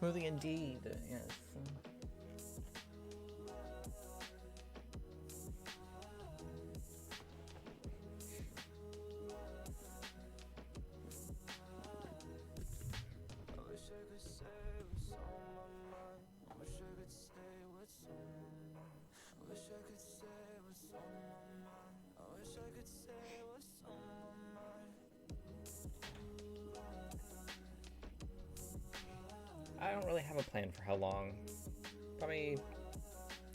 Smoothie indeed, yes. I don't really have a plan for how long. Probably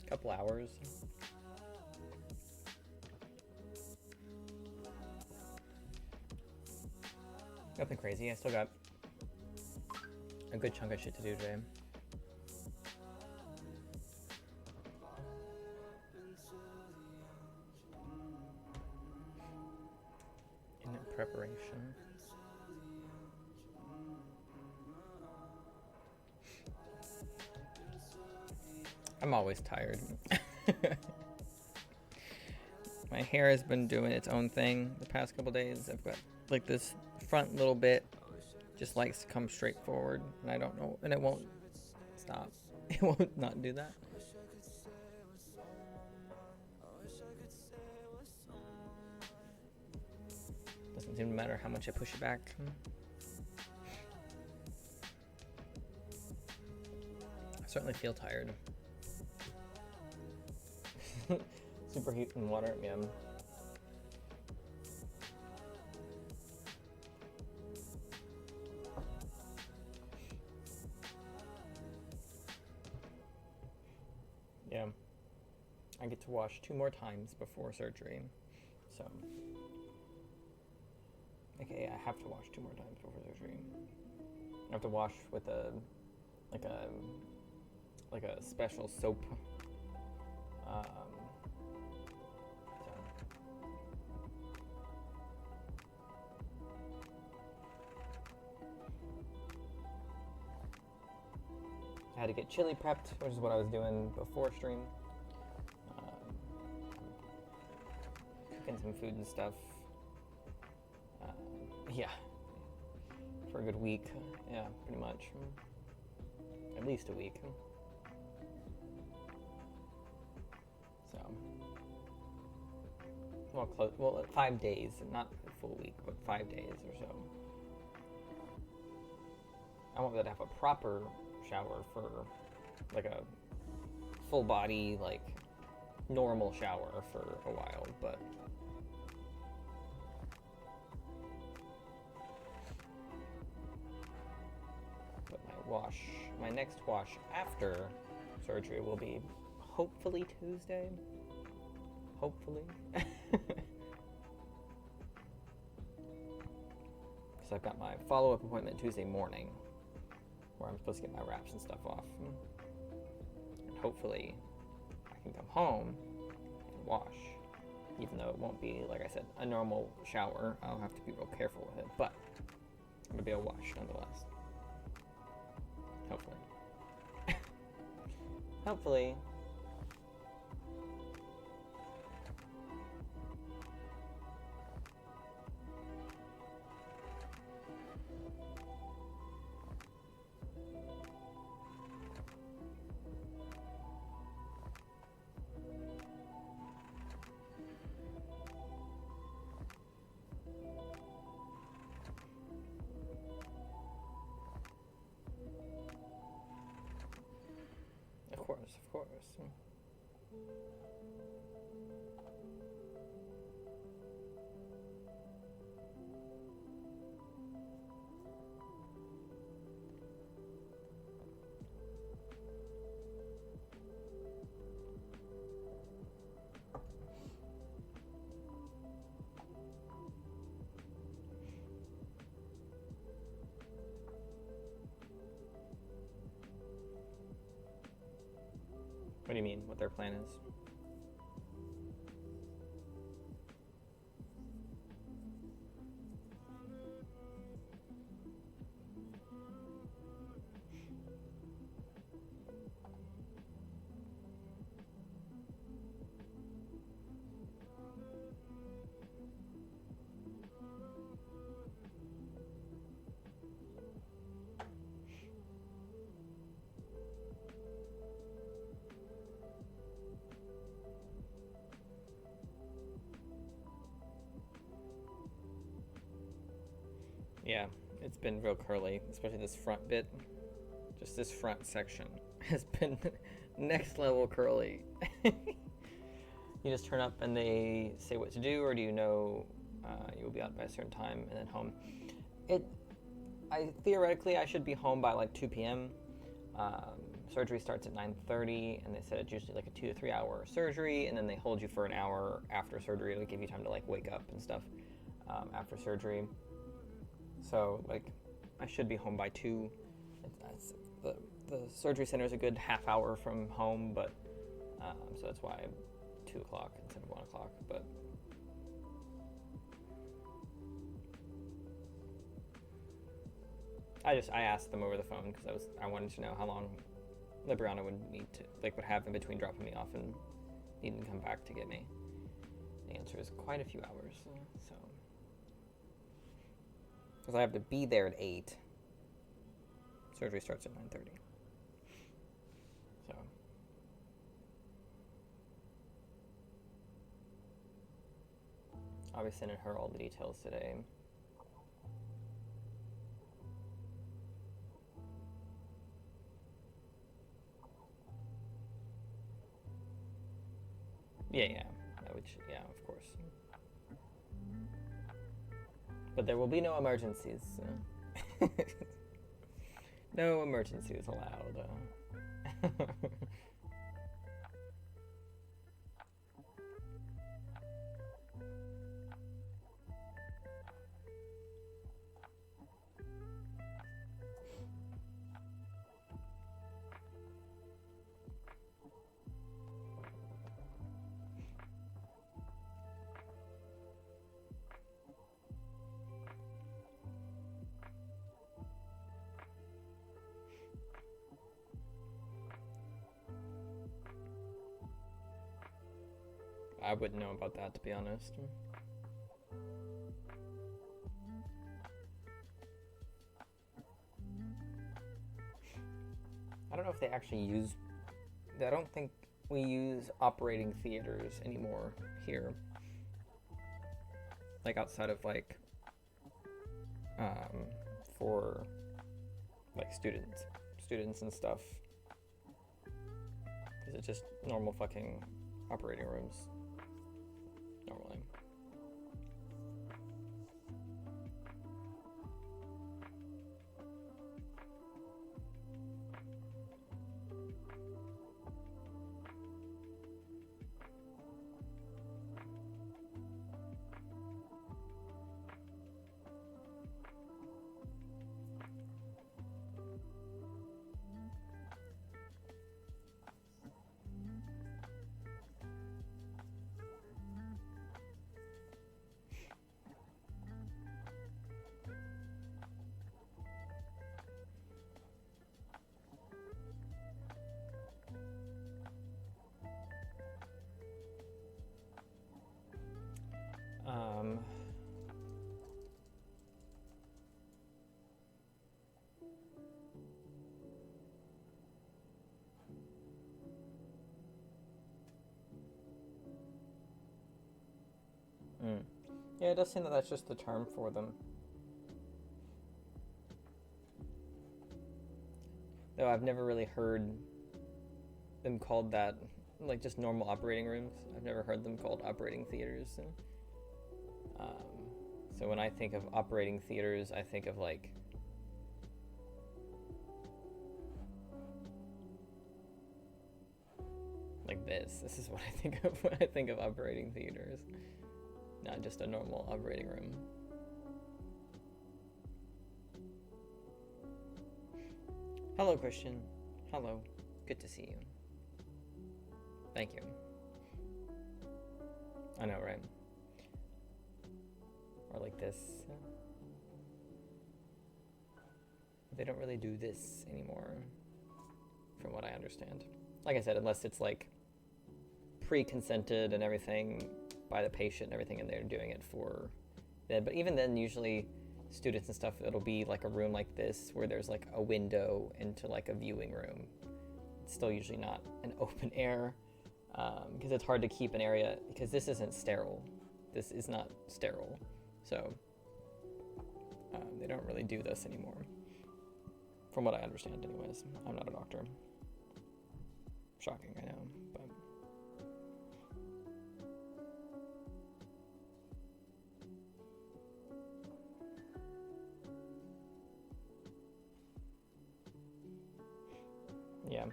a couple hours. Nothing crazy. I still got a good chunk of shit to do today. In preparation. I'm always tired. My hair has been doing its own thing the past couple days. I've got like this front little bit just likes to come straight forward, and I don't know, and it won't stop. It won't not do that. Doesn't seem to matter how much I push it back. I certainly feel tired. Superheat and water, yeah. Yeah. I get to wash 2 more times before surgery. So, okay, I have to wash 2 more times before surgery. I have to wash with a special soap. I had to get chili prepped, which is what I was doing before stream. Cooking some food and stuff. Yeah. For a good week. Yeah, pretty much. At least a week. So. Well, 5 days. Not a full week, but 5 days or so. I want that to have a proper shower for like a full body, like normal shower for a while, but my next wash after surgery will be hopefully Tuesday. Hopefully. Because I've got my follow-up appointment Tuesday morning, where I'm supposed to get my wraps and stuff off. And hopefully I can come home and wash, even though it won't be, like I said, a normal shower. I'll have to be real careful with it, but I'm gonna be able to wash nonetheless. Hopefully. Hopefully. Of course. What do you mean, what their plan is? Yeah, it's been real curly, especially this front bit. Just this front section has been next level curly. You just turn up and they say what to do, or do you know you'll be out by a certain time and then home? Theoretically, I should be home by like 2 p.m. Surgery starts at 9:30, and they said it's usually like a 2 to 3 hour surgery, and then they hold you for an hour after surgery to give you time to like wake up and stuff after surgery. So like, I should be home by 2. The surgery center is a good half hour from home, but so that's why 2 o'clock instead of 1 o'clock. But I asked them over the phone because I wanted to know how long Libriana would have in between dropping me off and needing to come back to get me. The answer is quite a few hours. So because I have to be there at 8. Surgery starts at 9:30. So I'll be sending her all the details today. Yeah, of course. But there will be no emergencies. No emergencies allowed. I wouldn't know about that, to be honest. I don't know if they actually use... I don't think we use operating theaters anymore here. Like, outside of, like, for, like, students and stuff. Because it's just normal fucking operating rooms. Normally. Yeah, it does seem that that's just the term for them. Though I've never really heard them called that, like just normal operating rooms. I've never heard them called operating theaters. So when I think of operating theaters, I think of like this. This is what I think of when I think of operating theaters. Not just a normal operating room. Hello, Christian. Hello. Good to see you. Thank you. I know, right? Or like this. They don't really do this anymore, from what I understand. Like I said, unless it's like pre-consented and everything by the patient and everything, and they're doing it for them. But even then, usually students and stuff, it'll be like a room like this where there's like a window into like a viewing room. It's still usually not an open air, because it's hard to keep an area, because this isn't sterile. This is not sterile. So They don't really do this anymore, from what I understand anyways. I'm not a doctor. Shocking, I know, but... yeah.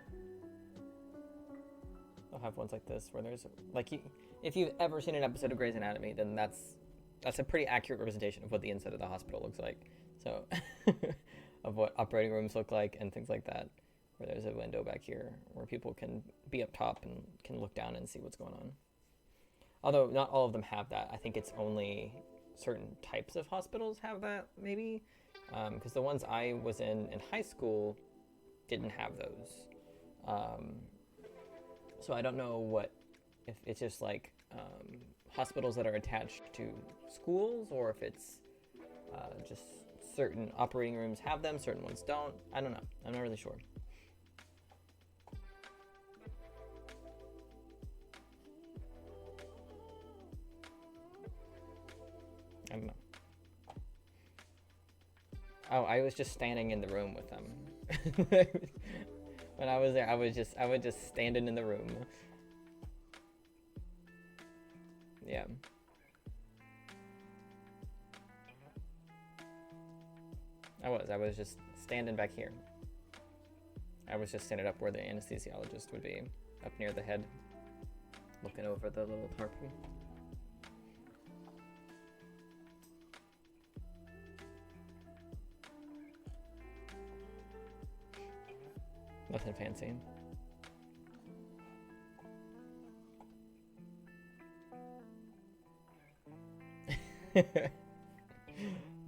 They'll have ones like this where there's, like, if you've ever seen an episode of Grey's Anatomy, then that's a pretty accurate representation of what the inside of the hospital looks like. So, of what operating rooms look like and things like that, where there's a window back here where people can be up top and can look down and see what's going on. Although not all of them have that. I think it's only certain types of hospitals have that, maybe. Because the ones I was in high school didn't have those. So I don't know if it's just like hospitals that are attached to schools, or if it's just certain operating rooms have them, certain ones don't. I don't know. I'm not really sure. I don't know. Oh, I was just standing in the room with them. When I was there, I was just standing in the room. Yeah. I was just standing back here. I was just standing up where the anesthesiologist would be, up near the head, looking over the little tarpon. Nothing fancy.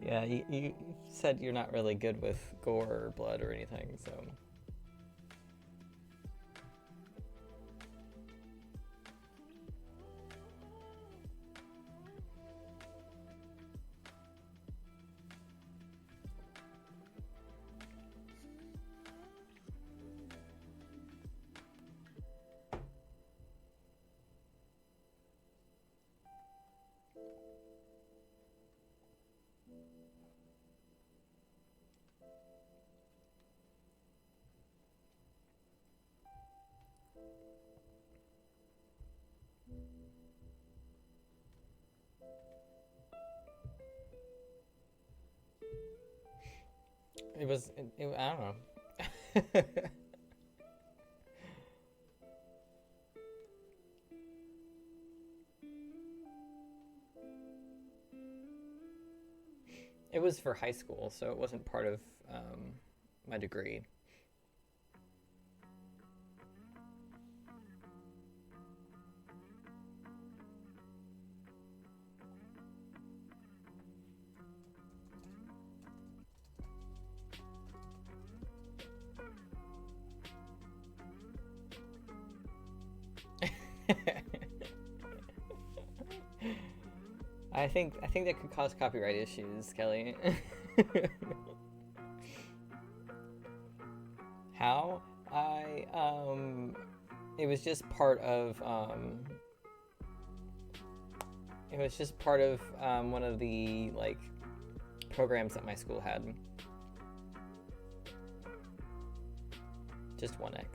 Yeah, you said you're not really good with gore or blood or anything, so... I don't know. It was for high school, so it wasn't part of my degree. I think that could cause copyright issues, Kelly. How? It was just part of one of the, like, programs that my school had. Just 1X.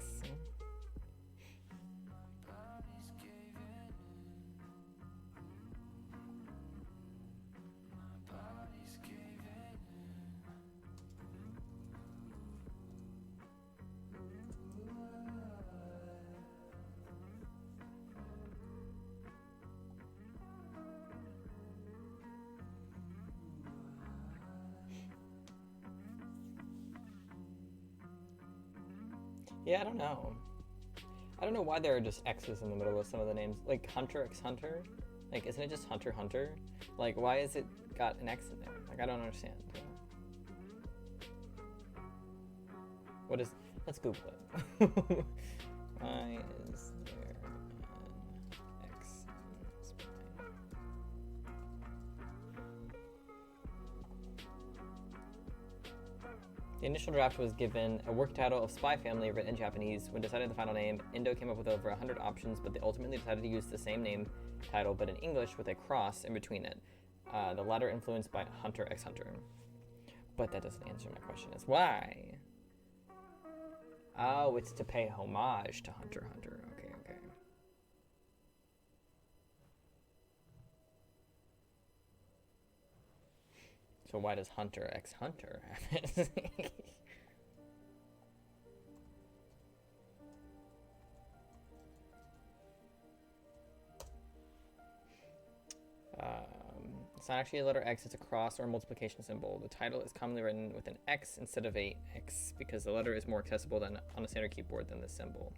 Yeah, I don't know. I don't know why there are just X's in the middle of some of the names. Like Hunter x Hunter? Like, isn't it just Hunter Hunter? Like, why is it got an X in there? Like, I don't understand. What is... Let's Google it. Why is there an X in spy? The initial draft was given a work title of Spy Family written in Japanese. When deciding the final name, Indo came up with over 100 options, but they ultimately decided to use the same name title, but in English with a cross in between it. The latter influenced by Hunter x Hunter. But that doesn't answer my question. Is why? Oh, it's to pay homage to Hunter x Hunter. Okay, okay. So why does Hunter x Hunter have it? It's not actually a letter X, it's a cross or a multiplication symbol. The title is commonly written with an X instead of a X because the letter is more accessible than on a standard keyboard than the symbol.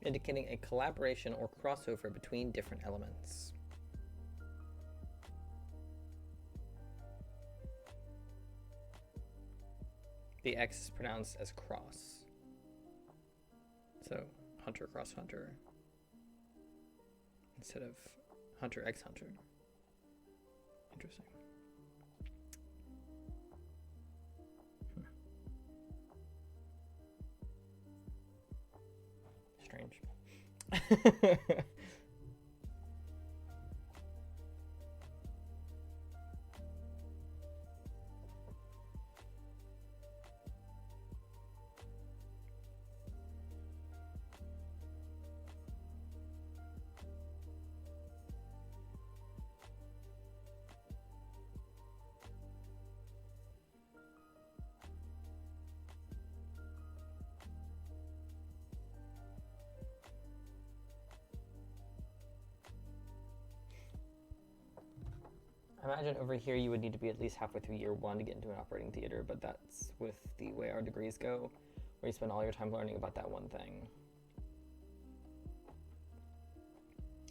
Indicating a collaboration or crossover between different elements. The X is pronounced as cross. So, Hunter cross Hunter. Instead of Hunter x Hunter. Interesting. Strange. I imagine over here you would need to be at least halfway through year one to get into an operating theater, but that's with the way our degrees go, where you spend all your time learning about that one thing.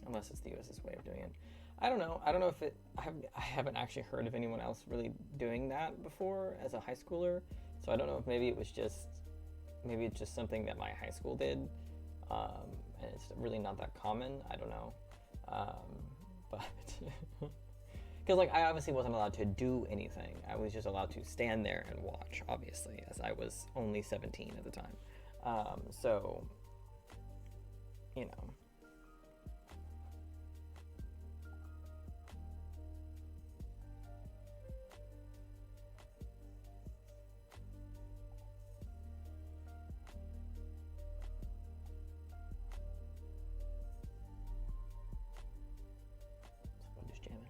Unless it's the US's way of doing it. I don't know. I don't know if I haven't actually heard of anyone else really doing that before as a high schooler. So I don't know if maybe it's just something that my high school did, and it's really not that common. I don't know, but. Because, like, I obviously wasn't allowed to do anything. I was just allowed to stand there and watch, obviously, as I was only 17 at the time. So, you know. So, just jamming.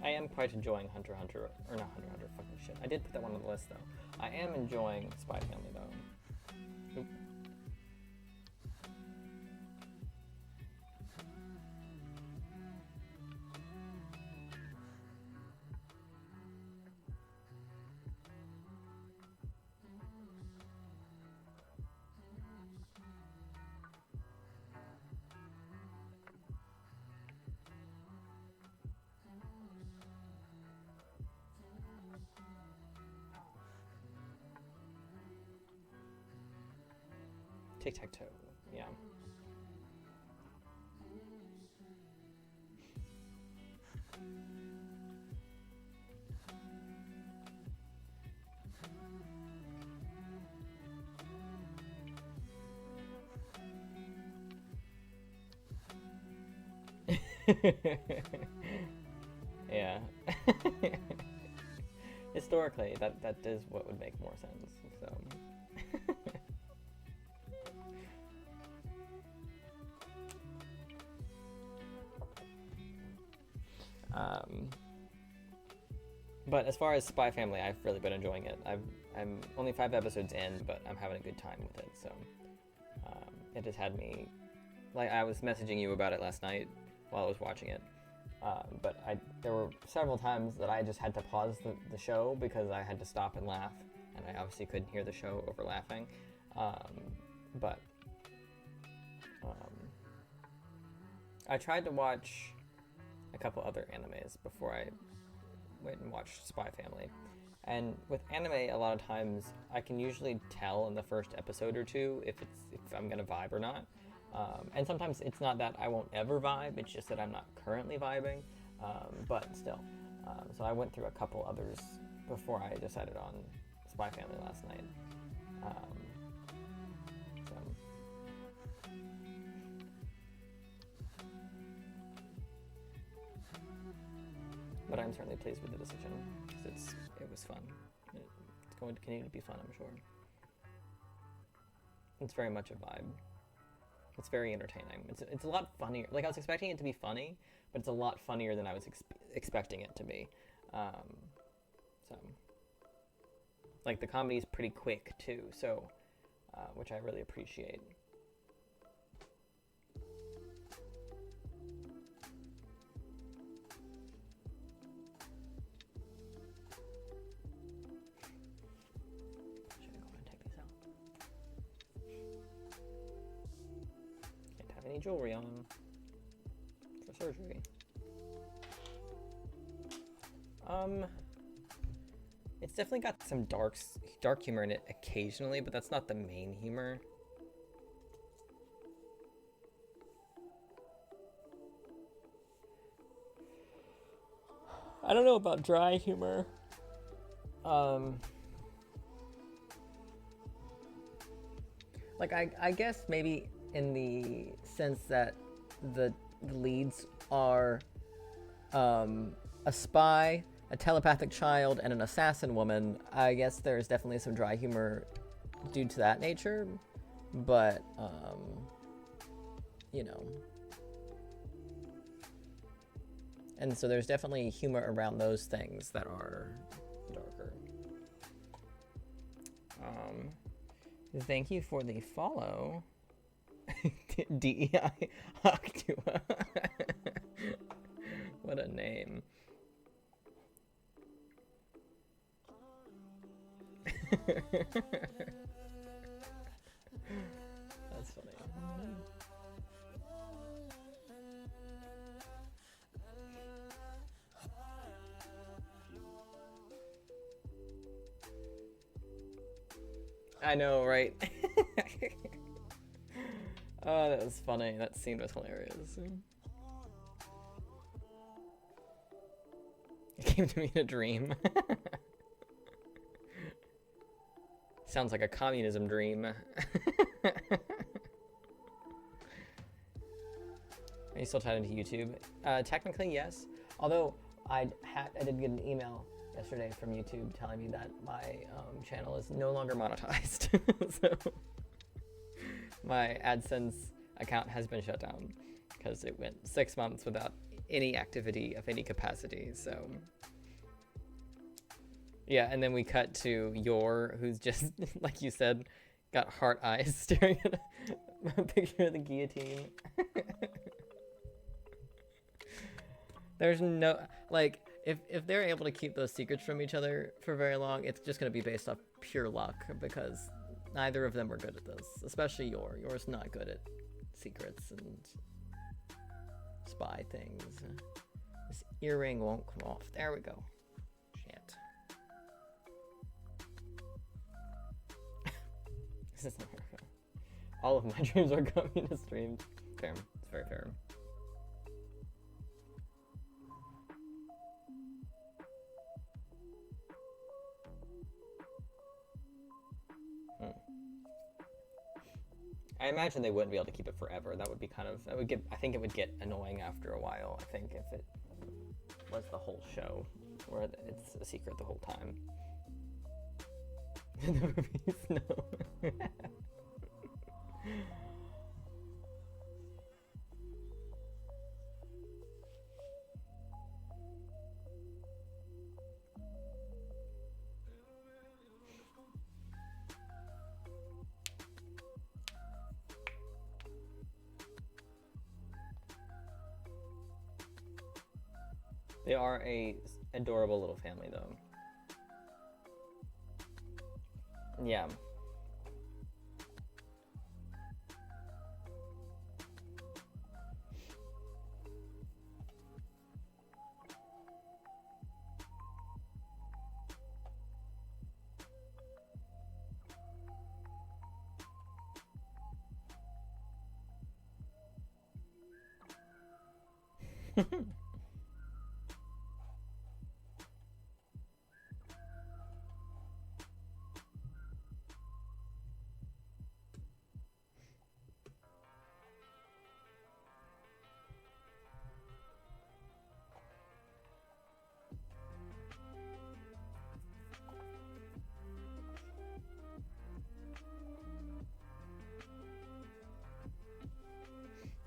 I am quite enjoying Hunter x Hunter, or not Hunter x Hunter, fucking shit. I did put that one on the list, though. I am enjoying Spy Family, though. Oop. Tic-tac-toe, yeah. Yeah. Historically, that is what would make more sense, so... But as far as Spy Family, I've really been enjoying it. I'm only 5 episodes in, but I'm having a good time with it. So it has had me like I was messaging you about it last night while I was watching it. But there were several times that I just had to pause the show because I had to stop and laugh, and I obviously couldn't hear the show over laughing. But I tried to watch a couple other animes before I went and watched Spy Family. And with anime, a lot of times I can usually tell in the first episode or two if I'm gonna vibe or not. And sometimes it's not that I won't ever vibe, it's just that I'm not currently vibing, but still. So I went through a couple others before I decided on Spy Family last night. But I'm certainly pleased with the decision, because it was fun. It's going to continue to be fun, I'm sure. It's very much a vibe. It's very entertaining. It's a lot funnier. Like, I was expecting it to be funny, but it's a lot funnier than I was expecting it to be. So, like, the comedy is pretty quick, too, so, which I really appreciate. Any jewelry on for surgery. It's definitely got some dark humor in it occasionally, but that's not the main humor. I don't know about dry humor. Like I guess maybe in the sense that the leads are a spy, a telepathic child, and an assassin woman, I guess there's definitely some dry humor due to that nature, but, you know. And so there's definitely humor around those things that are darker. Thank you for the follow. DEI Octua. What a name. That's funny. I know, right? Oh, that was funny. That scene was hilarious. It came to me in a dream. Sounds like a communism dream. Are you still tied into YouTube? Technically, yes. Although I did get an email yesterday from YouTube telling me that my channel is no longer monetized. So my AdSense account has been shut down because it went 6 months without any activity of any capacity. So yeah, and then we cut to who's just, like you said, got heart eyes staring at a picture of the guillotine. There's no, like, if they're able to keep those secrets from each other for very long, it's just going to be based off pure luck, because neither of them are good at this, especially Your's not good at secrets and spy things. This earring won't come off. There we go. Shit. This is America. All of my dreams are communist dreams. Fair. It's very fair. I imagine they wouldn't be able to keep it forever. That would be I think it would get annoying after a while, I think, if it was the whole show, where it's a secret the whole time. The movies, no. They are a adorable little family, though. Yeah.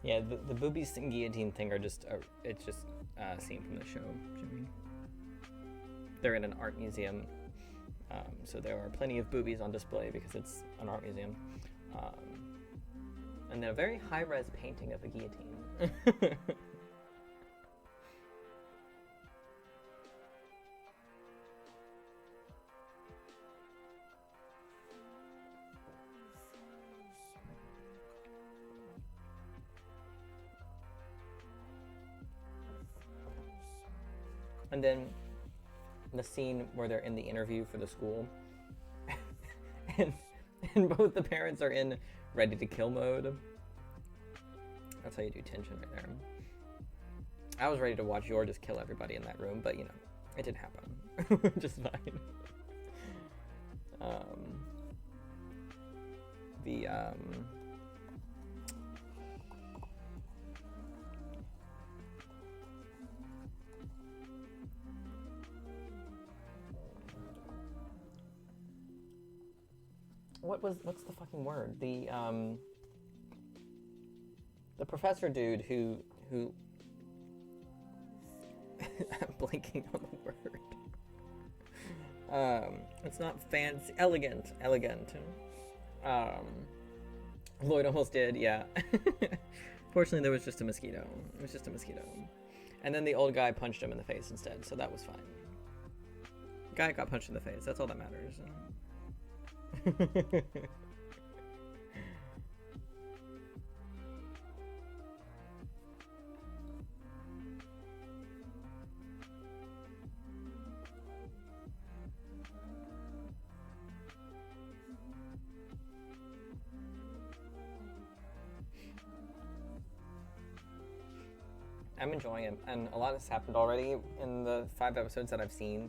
Yeah, the boobies and guillotine thing are just, it's just a scene from the show, Jimmy. They're in an art museum, so there are plenty of boobies on display because it's an art museum. And then a very high-res painting of a guillotine. And then the scene where they're in the interview for the school, and both the parents are in ready to kill mode. That's how you do tension right there. I was ready to watch Yor just kill everybody in that room, but you know, it didn't happen. Just fine. What's the fucking word? The professor dude who I'm blanking on the word. It's not fancy, elegant. Lloyd almost did, yeah. Fortunately, there was just a mosquito. It was just a mosquito. And then the old guy punched him in the face instead, so that was fine. The guy got punched in the face. That's all that matters. I'm enjoying it, and a lot has happened already in the 5 episodes that I've seen.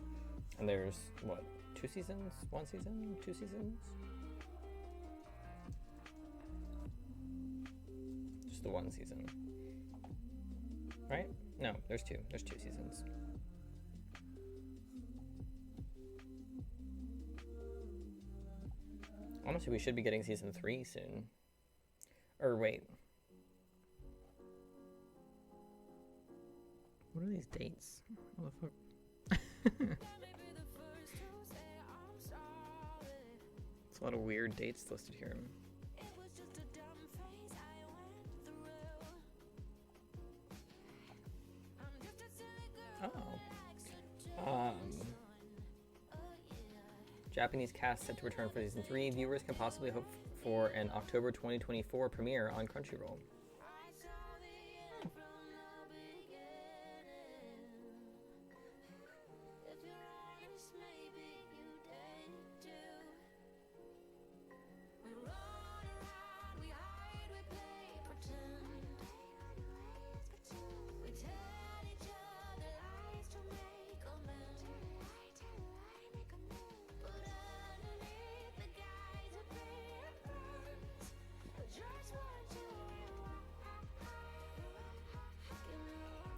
And there's, what, 2 seasons? 1 season? 2 seasons? Just the 1 season. Right? No, there's 2. There's 2 seasons. Honestly, we should be getting season 3 soon. Or wait. What are these dates? What the fuck? It's a lot of weird dates listed here. Oh. Japanese cast set to return for season 3. Viewers can possibly hope for an October 2024 premiere on Crunchyroll.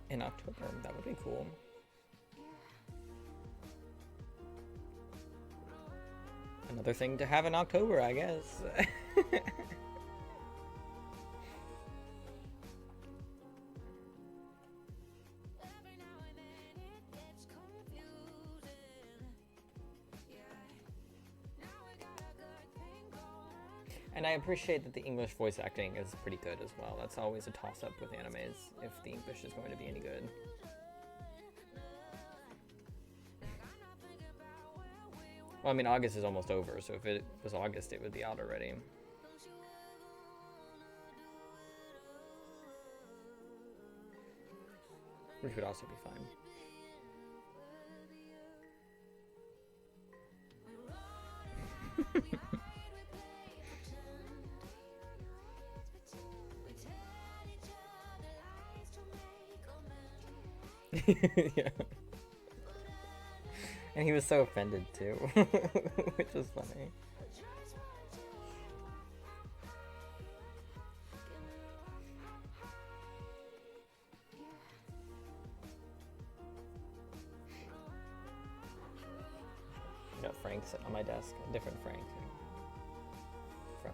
In October, that would be cool. Another thing to have in October, I guess. And I appreciate that the English voice acting is pretty good as well. That's always a toss-up with animes, if the English is going to be any good. Well, I mean, August is almost over, so if it was August, it would be out already. Which would also be fine. Yeah. And he was so offended too, which was funny. I got Frank sitting on my desk, a different Frank from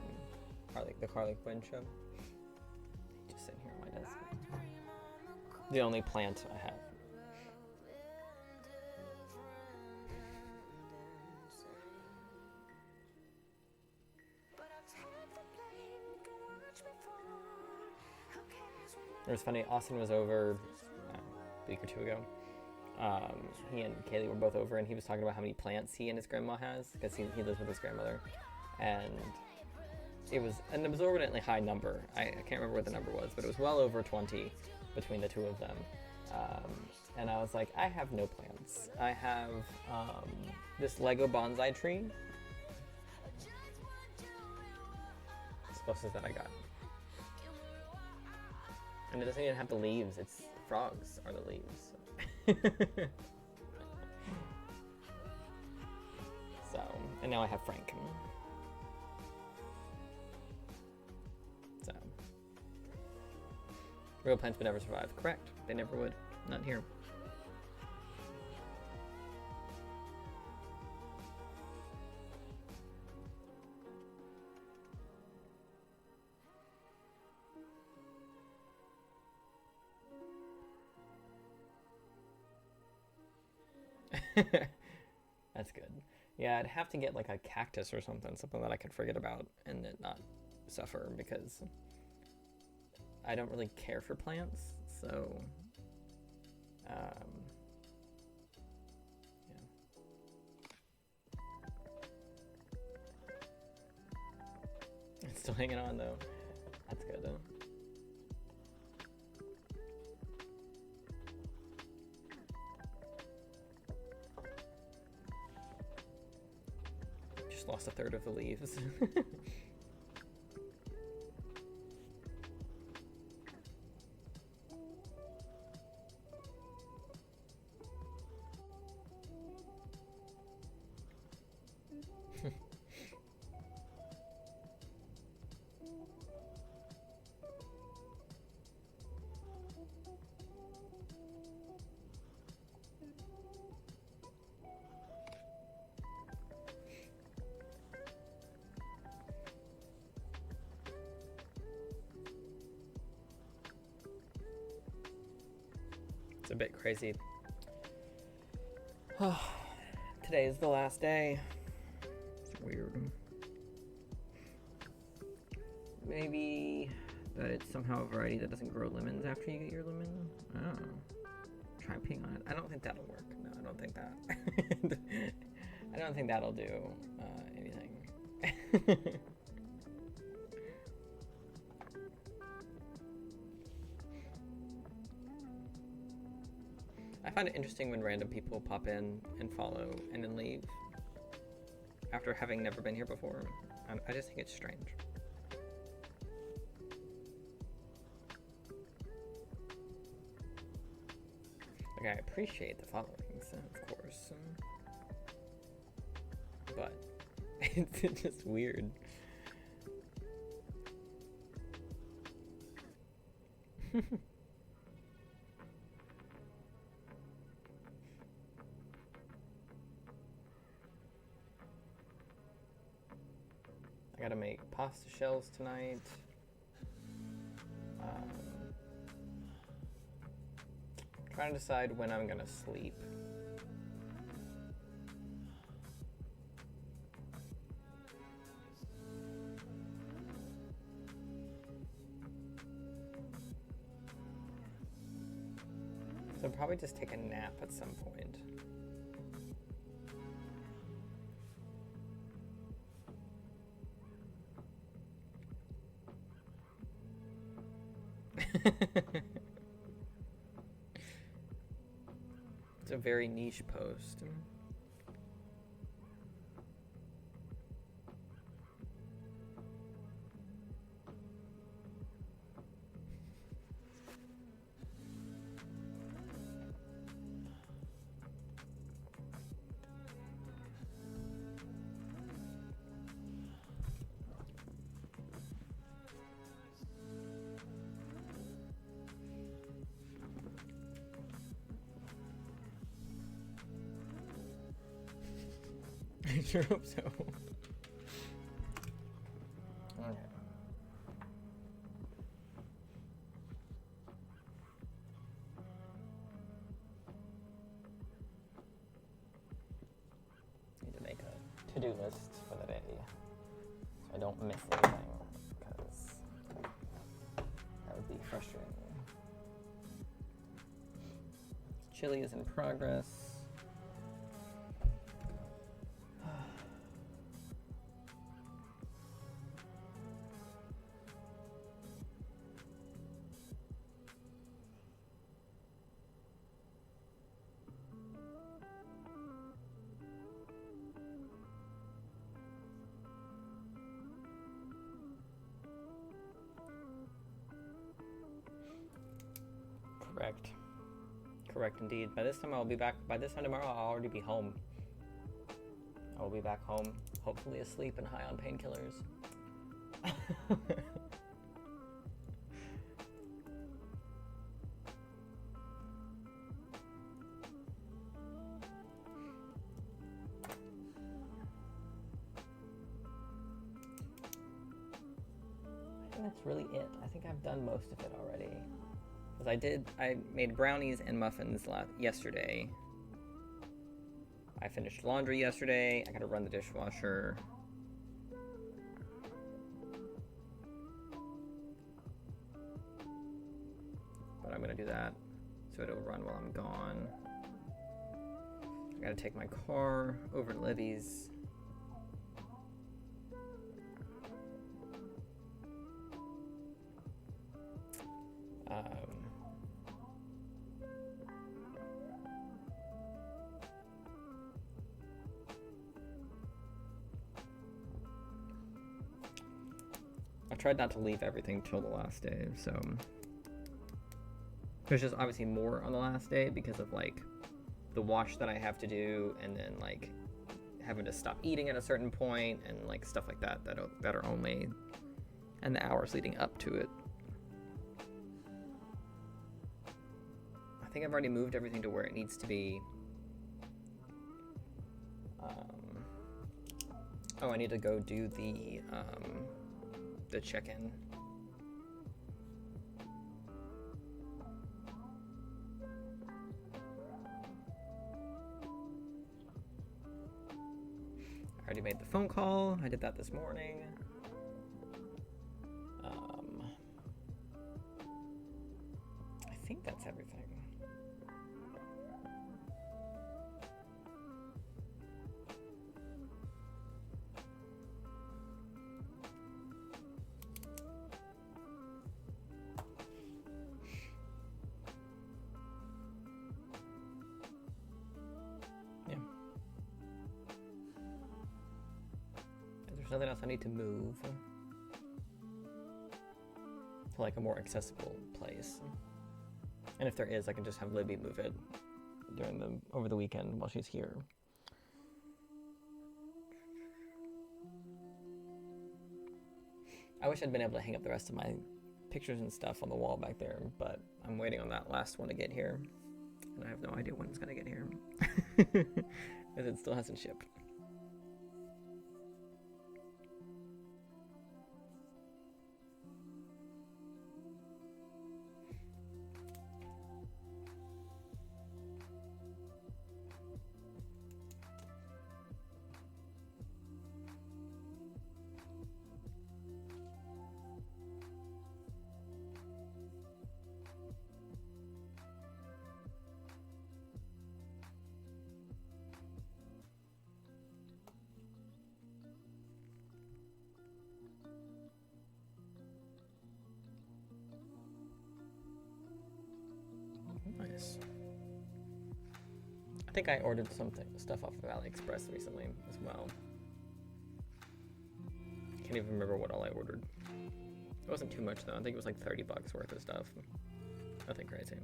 the Harley Quinn show. Just sitting here on my desk. The only plant I have. It was funny, Austin was over a week or two ago. He and Kaylee were both over, and he was talking about how many plants he and his grandma has, because he lives with his grandmother. And it was an absorbently high number. I can't remember what the number was, but it was well over 20 between the two of them. And I was like, I have no plants. I have this Lego bonsai tree. It's the closest that I got. And it doesn't even have the leaves, it's frogs are the leaves. So, and now I have Frank. So, real plants would never survive. Correct, they never would. Not here. That's good. Yeah, I'd have to get like a cactus or something that I could forget about and then not suffer, because I don't really care for plants, so yeah. It's still hanging on though. That's good though. Lost a third of the leaves. It's a bit crazy. Today is the last day. It's weird. Maybe that it's somehow a variety that doesn't grow lemons after you get your lemon. I don't know. Try peeing on it. I don't think that'll work. No, I don't think that. I don't think that'll do anything. I find it interesting when random people pop in and follow and then leave after having never been here before. I just think it's strange. Like, I appreciate the followings, of course, but it's just weird. I gotta make pasta shells tonight. Trying to decide when I'm gonna sleep. So I'll probably just take a nap at some point. It's a very niche post. I sure hope so. Okay. Need to make a to-do list for the day so I don't miss anything, because that would be frustrating. Chili is in progress. Correct. Correct indeed. By this time I'll be back. By this time tomorrow I'll already be home. I will be back home, hopefully asleep and high on painkillers. I think that's really it. I think I've done most of it already. Because I made brownies and muffins yesterday. I finished laundry yesterday. I gotta run the dishwasher. But I'm gonna do that so it'll run while I'm gone. I gotta take my car over to Libby's. I tried not to leave everything till the last day, so there's just obviously more on the last day because of like the wash that I have to do, and then like having to stop eating at a certain point, and like stuff like that that are only, and the hours leading up to it. I think I've already moved everything to where it needs to be. Oh, I need to go do the check-in. I already made the phone call. I did that this morning. I think that's everything. Nothing else I need to move to like a more accessible place. And if there is, I can just have Libby move it over the weekend while she's here. I wish I'd been able to hang up the rest of my pictures and stuff on the wall back there, but I'm waiting on that last one to get here. And I have no idea when it's gonna get here. Because it still hasn't shipped. nice. I think I ordered stuff off of AliExpress recently as well. Can't even remember what all I ordered. It wasn't too much though. I think it was like $30 worth of stuff. Nothing crazy.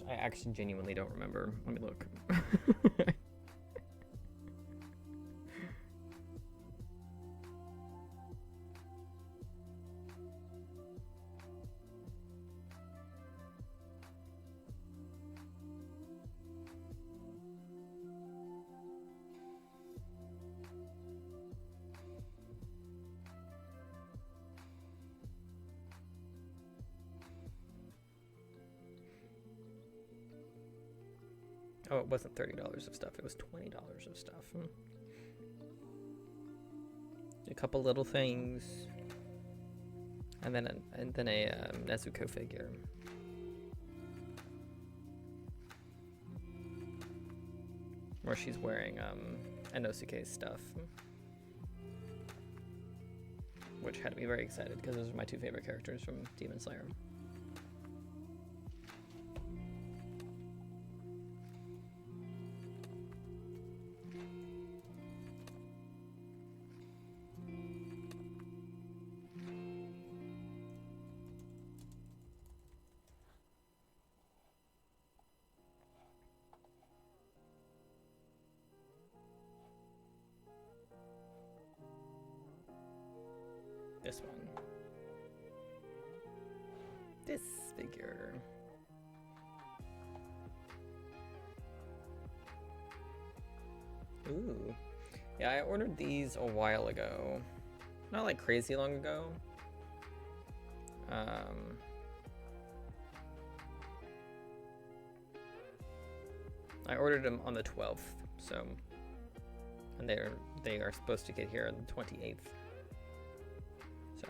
I actually genuinely don't remember. Let me look. Oh, it wasn't $30 of stuff. It was $20 of stuff. A couple little things, and then a Nezuko figure. Where she's wearing Inosuke's stuff, which had me very excited because those are my two favorite characters from Demon Slayer. This one. This figure. Ooh. Yeah, I ordered these a while ago. Not like crazy long ago. I ordered them on the 12th, so, and they are supposed to get here on the 28th. So,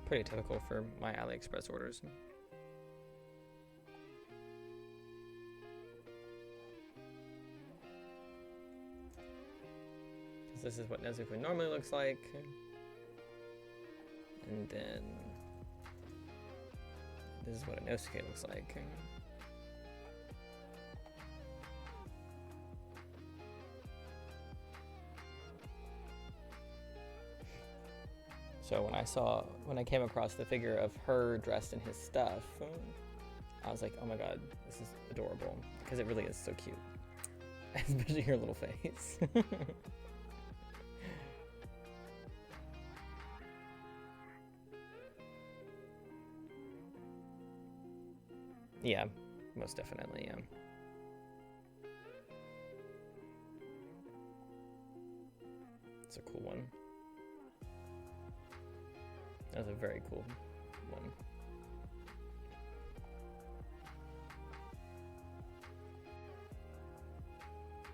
pretty typical for my AliExpress orders. Because this is what Nezuko normally looks like. And then this is what Inosuke looks like. So when I came across the figure of her dressed in his stuff, I was like, oh my god, this is adorable. Because it really is so cute. Especially her little face. Yeah, most definitely, yeah. It's a cool one. That's a very cool one.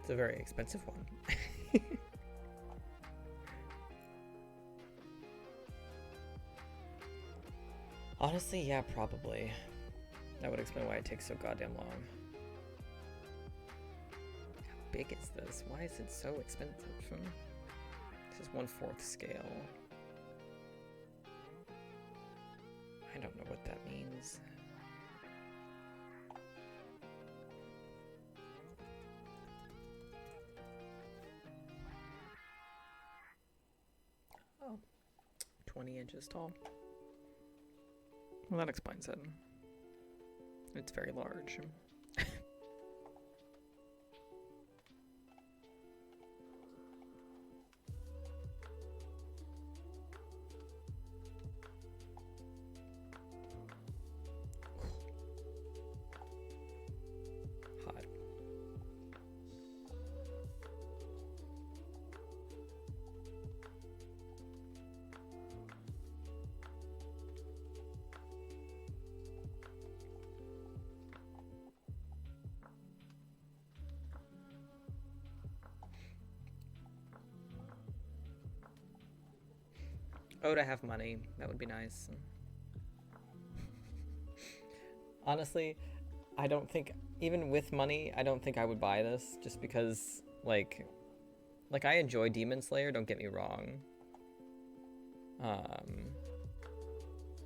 It's a very expensive one. Honestly, yeah, probably. That would explain why it takes so goddamn long. How big is this? Why is it so expensive? This is 1/4 scale. I don't know what that means. Oh, 20 inches tall. Well, that explains it. It's very large. Hot. Oh, to have money. That would be nice. Honestly, I don't think, even with money, I don't think I would buy this, just because, like I enjoy Demon Slayer, don't get me wrong.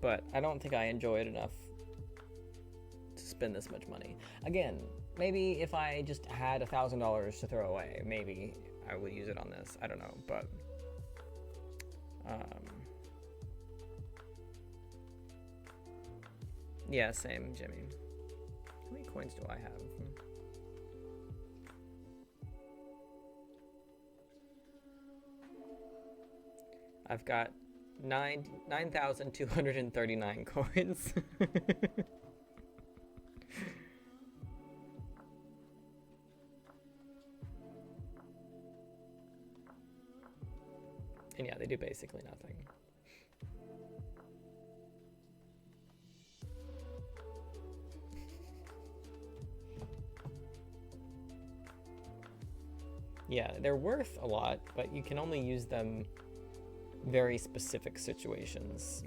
But I don't think I enjoy it enough to spend this much money. Again, maybe if I just had $1,000 to throw away, maybe I would use it on this. I don't know, but yeah, same, Jimmy. How many coins do I have? I've got 9,239 coins. And yeah, they do basically nothing. Yeah, they're worth a lot, but you can only use them very specific situations.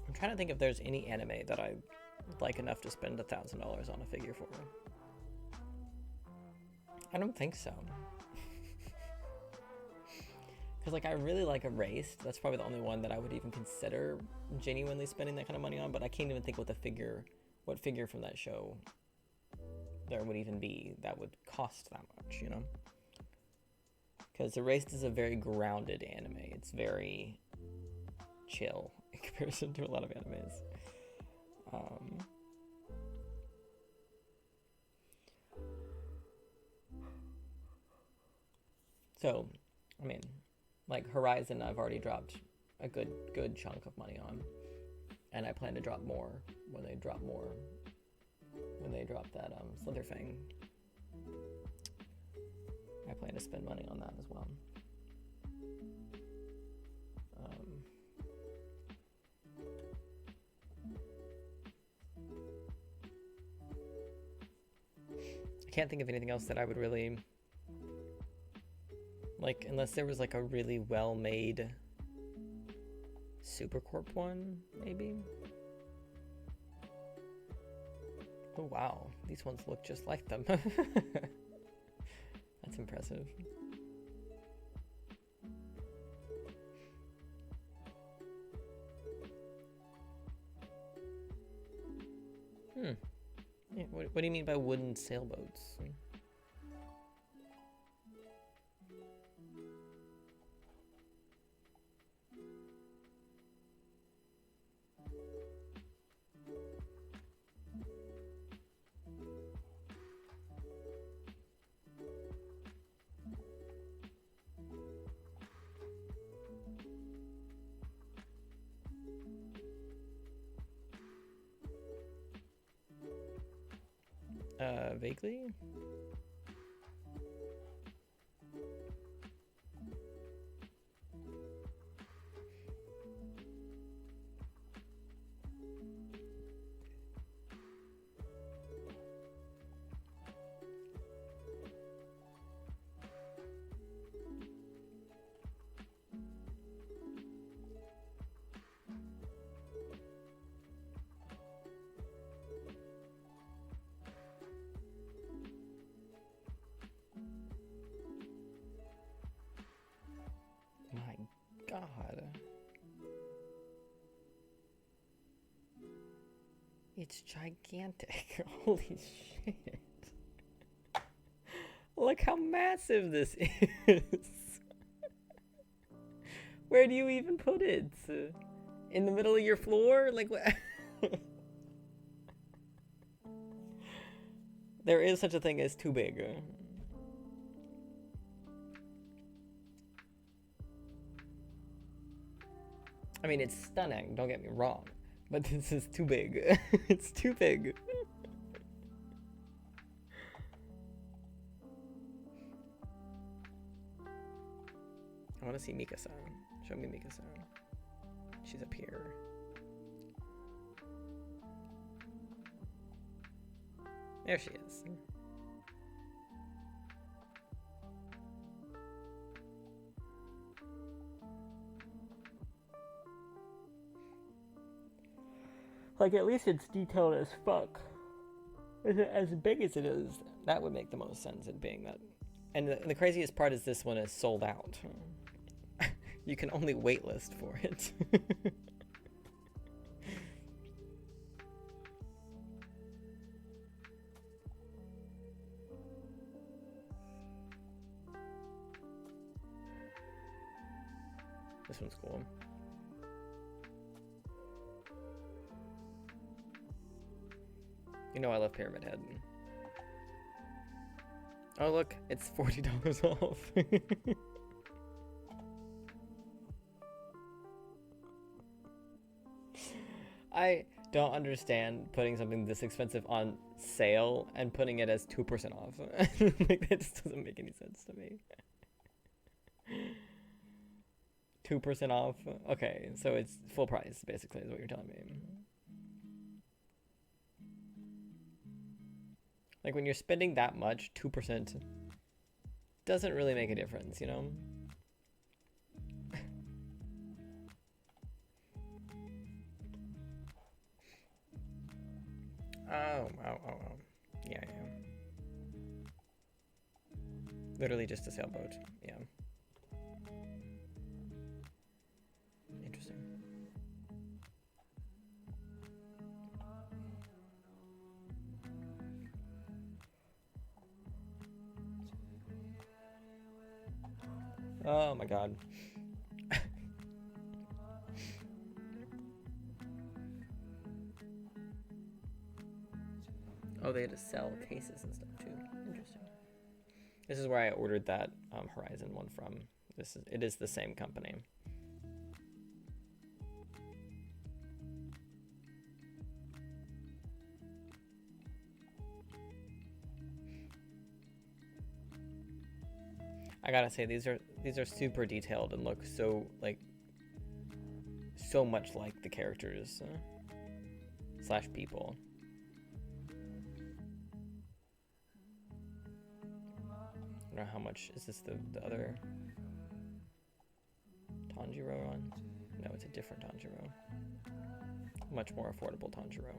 I'm trying to think if there's any anime that I like enough to spend $1,000 on a figure for. I don't think so. Because like I really like Erased. That's probably the only one that I would even consider genuinely spending that kind of money on. But I can't even think what figure from that show there would even be that would cost that much, you know? Because Erased is a very grounded anime. It's very chill in comparison to a lot of animes. So, I mean, like Horizon, I've already dropped a good chunk of money on, and I plan to drop more when they drop that Slitherfang. I plan to spend money on that as well. I can't think of anything else that I would really like, unless there was like a really well-made Supercorp one, maybe. Oh wow, these ones look just like them. That's impressive. Yeah, what do you mean by wooden sailboats? Vaguely? It's gigantic. Holy shit. Look how massive this is. Where do you even put it? In the middle of your floor? Like what? There is such a thing as too big. I mean, it's stunning, don't get me wrong, but this is too big. It's too big. I want to see Mika-san. Show me Mika-san. She's up here. There she is. Like, at least it's detailed as fuck. As big as it is, that would make the most sense, it being that. And the craziest part is this one is sold out. You can only waitlist for it. This one's cool. You know I love Pyramid Head. Oh look, it's $40 off. I don't understand putting something this expensive on sale and putting it as 2% off. Like, that just doesn't make any sense to me. 2% off? Okay, so it's full price, basically, is what you're telling me. Like, when you're spending that much, 2% doesn't really make a difference, you know? Oh. Yeah. Literally just a sailboat, yeah. Interesting. Oh my god. Oh, they had to sell cases and stuff too. Interesting. This is where I ordered that Horizon one from. It is the same company. I gotta say, these are super detailed and look so much like the characters / people. I don't know how much is this the other Tanjiro one? No, it's a different Tanjiro. Much more affordable Tanjiro.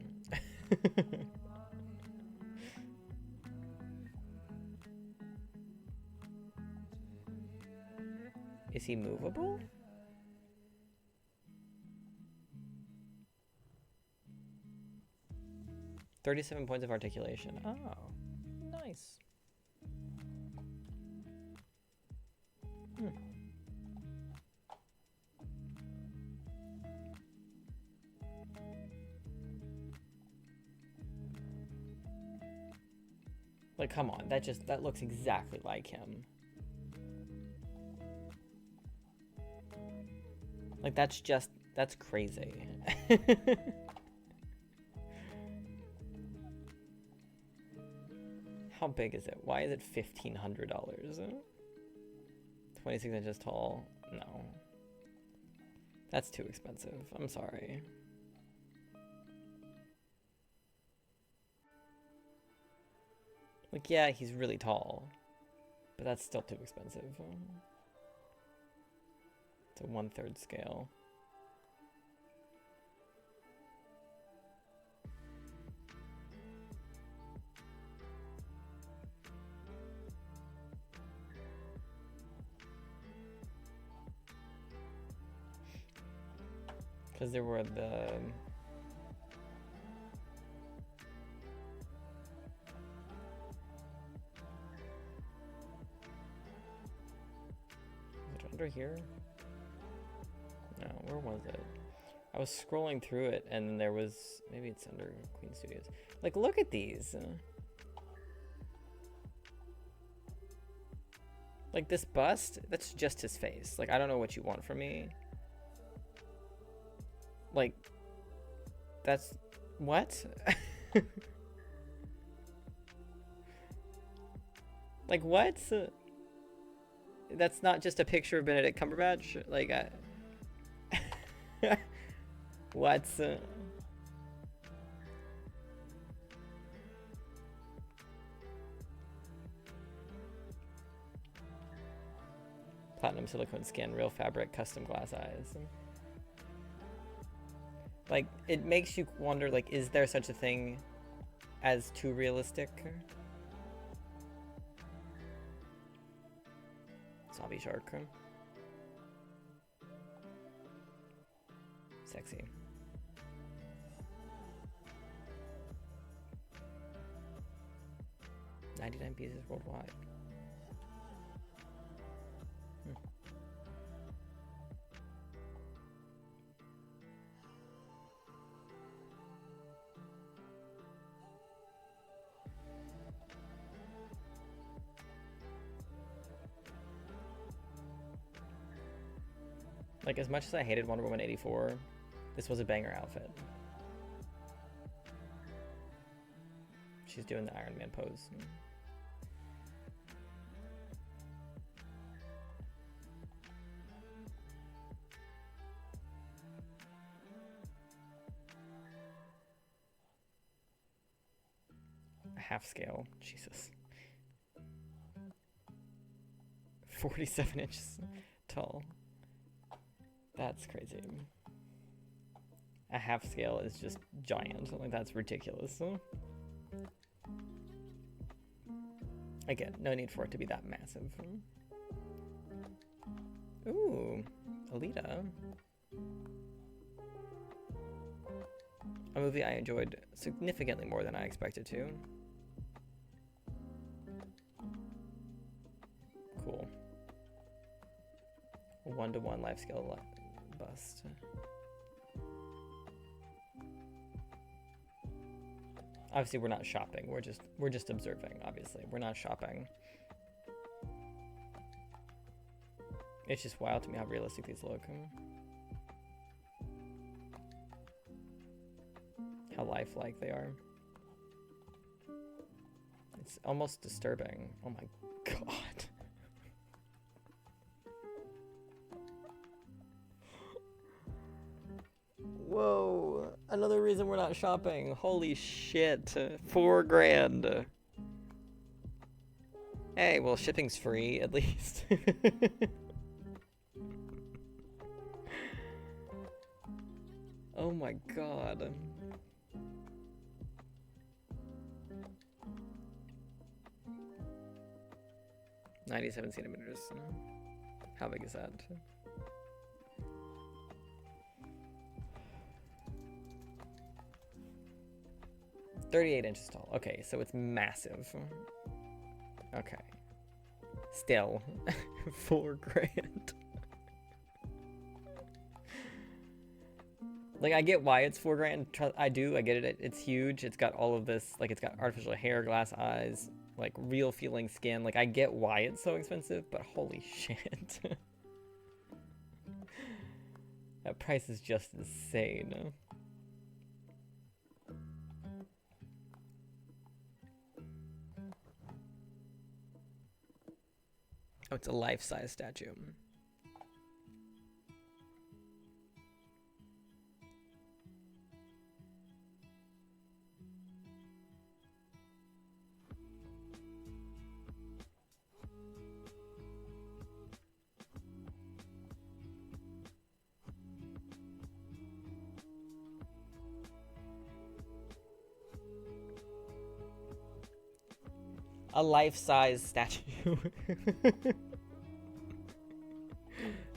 Is he movable? $37 points of articulation. Oh, nice. Like, come on, that looks exactly like him. Like, that's crazy. How big is it? Why is it $1,500? 26 inches tall? No. That's too expensive. I'm sorry. Like, yeah, he's really tall, but that's still too expensive. It's a 1/3 scale. Because there were it right here? No, where was it? I was scrolling through it, and then there was... Maybe it's under Queen Studios. Like, look at these. Like, this bust, that's just his face. Like, I don't know what you want from me. Like, that's... What? Like, what? That's not just a picture of Benedict Cumberbatch? Like, what? Platinum silicone skin, real fabric, custom glass eyes. Like, it makes you wonder, like, is there such a thing as too realistic? Zombie shark. Sexy. 99 pieces worldwide. Like, as much as I hated Wonder Woman 84, this was a banger outfit. She's doing the Iron Man pose. A half scale, Jesus. 47 inches tall. That's crazy. A half scale is just giant. Like, that's ridiculous. Again, no need for it to be that massive. Ooh, Alita. A movie I enjoyed significantly more than I expected to. Cool. 1-to-1 life scale bust. Obviously, we're not shopping. We're just observing. Obviously, we're not shopping. It's just wild to me how realistic these look. How lifelike they are. It's almost disturbing. Oh my god. Whoa, another reason we're not shopping. Holy shit, $4,000. Hey, well, shipping's free, at least. Oh my god. $97 centimeters. How big is that? $38 inches tall. Okay, so it's massive. Okay. Still, $4,000. Like, I get why it's $4,000. I do. I get it. It's huge. It's got all of this. Like, it's got artificial hair, glass eyes, like real feeling skin. Like, I get why it's so expensive, but holy shit. That price is just insane. Oh, it's a life-size statue. A life-size statue.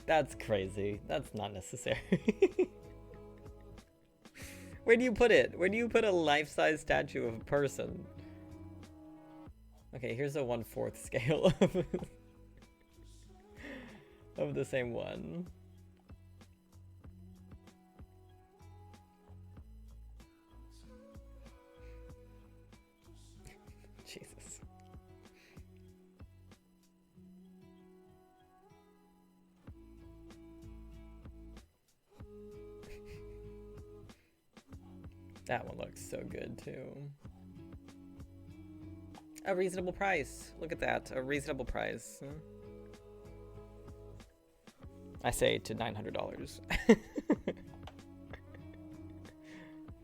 That's crazy. That's not necessary. Where do you put it? Where do you put a life-size statue of a person? Okay, here's a 1/4 scale of of the same one. Jesus. That one looks so good too. A reasonable price. Look at that. A reasonable price. I say to $900.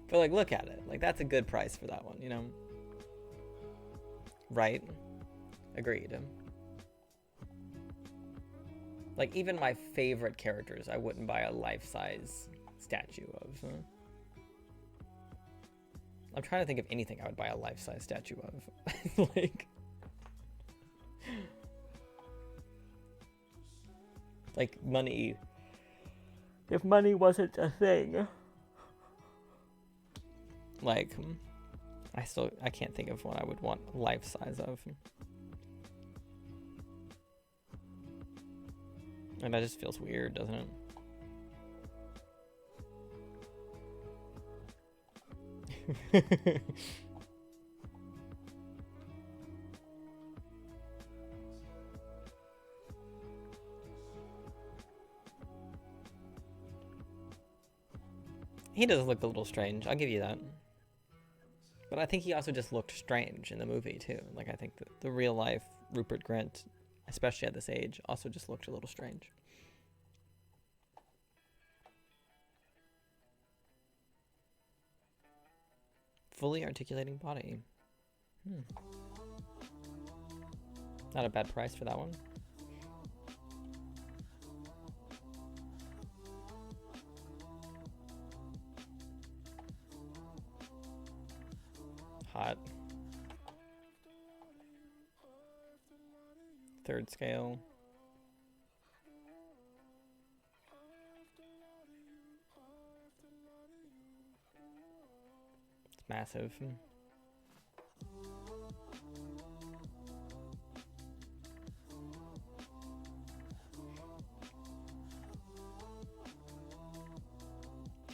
But like, look at it. Like, that's a good price for that one, you know? Right? Agreed. Like, even my favorite characters, I wouldn't buy a life-size statue of. I'm trying to think of anything I would buy a life-size statue of. like money. If money wasn't a thing. Like, I can't think of one I would want life-size of. And that just feels weird, doesn't it? He does look a little strange, I'll give you that. But I think he also just looked strange in the movie too. Like, I think the real life Rupert Grint, especially at this age, also just looked a little strange. Fully articulating body. Not a bad price for that one. Hot. Third scale. It's massive.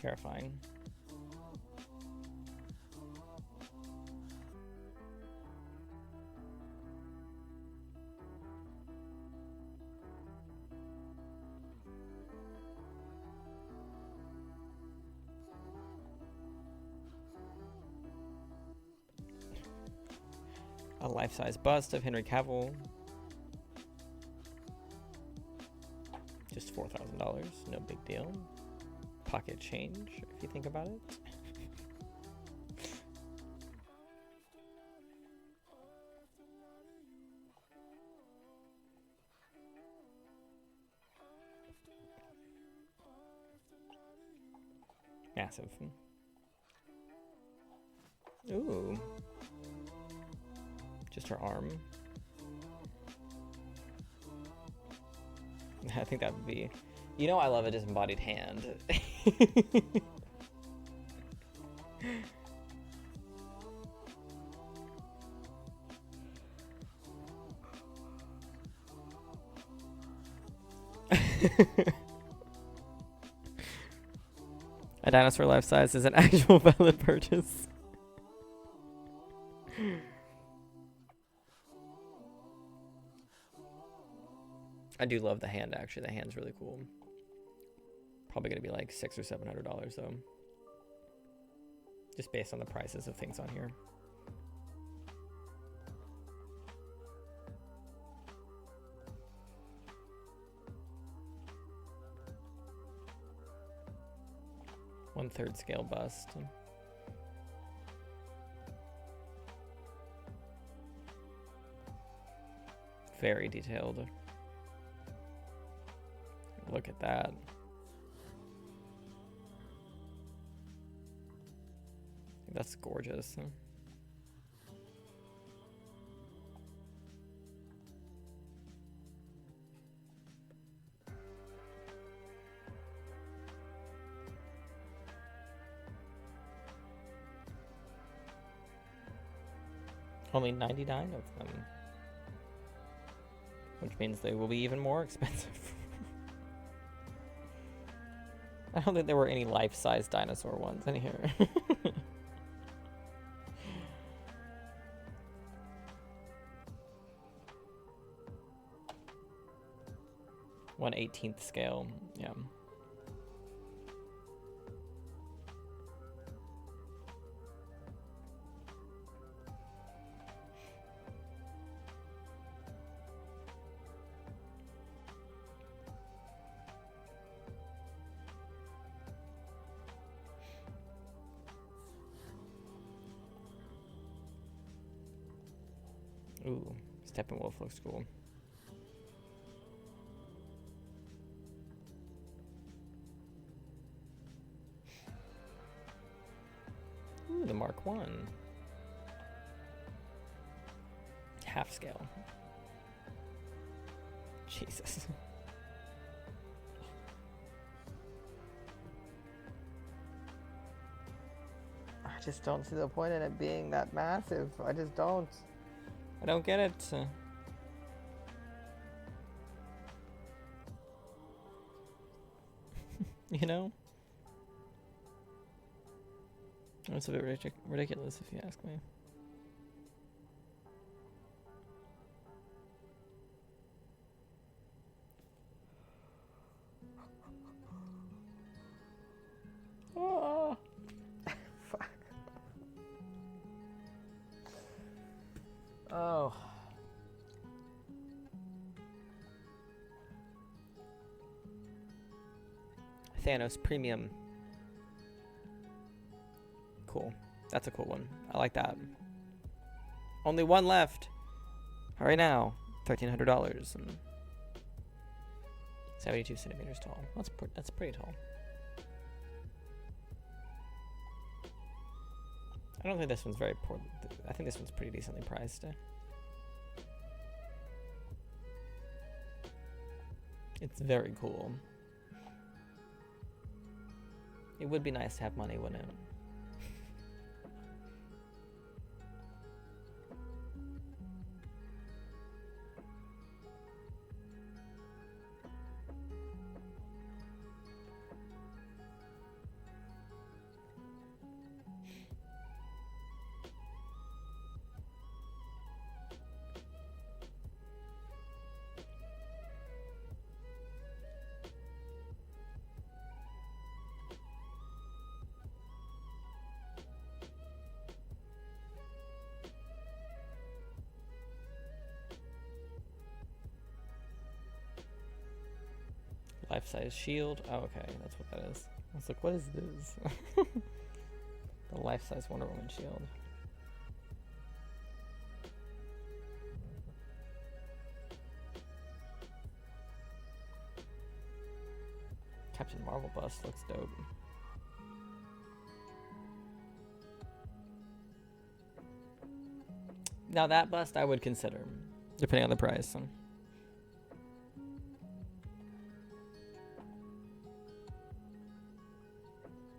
Terrifying. A life-size bust of Henry Cavill. Just $4,000, no big deal. Pocket change, if you think about it. Massive. Ooh. Just her arm. I think that would be... You know, I love a disembodied hand. A dinosaur life size is an actual valid purchase. I do love the hand, actually. The hand's really cool. Probably gonna be like $600 or $700 though. Just based on the prices of things on here. One-third scale bust. Very detailed. Look at that. That's gorgeous. Only 99 of them. Which means they will be even more expensive. I don't think there were any life-size dinosaur ones in here. 1/18th scale, yeah. Ooh, Steppenwolf looks cool. Ooh, the Mark 1. Half scale. Jesus. I just don't see the point in it being that massive. I just don't. I don't get it. You know? It's a bit ridiculous if you ask me. Oh. Fuck. Oh. Thanos Premium. Cool. That's a cool one. I like that. Only one left. Hurry now. $1,300 and 72 centimeters tall. That's pretty tall. I don't think this one's very poor. I think this one's pretty decently priced. It's very cool. It would be nice to have money, wouldn't it? Life-size shield. Oh, okay, that's what that is. I was like, what is this? The life-size Wonder Woman shield. Captain Marvel bust looks dope. Now that bust I would consider, depending on the price.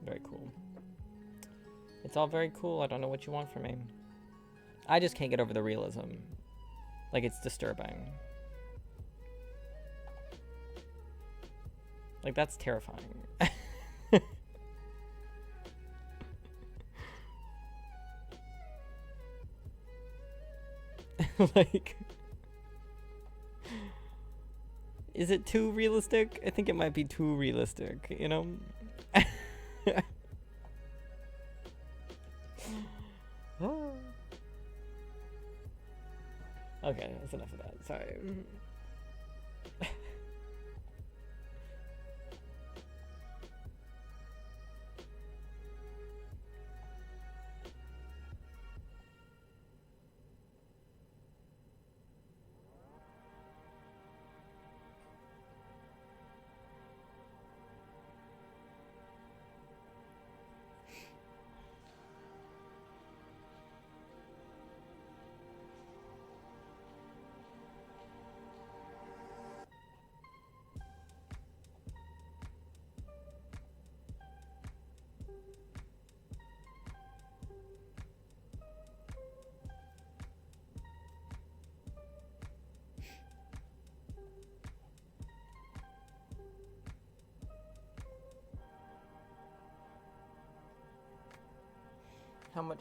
Very cool. It's all very cool. I don't know what you want from me. I just can't get over the realism. Like, it's disturbing. Like, that's terrifying. Like, is it too realistic? I think it might be too realistic, you know? Okay, that's enough of that. Sorry. how much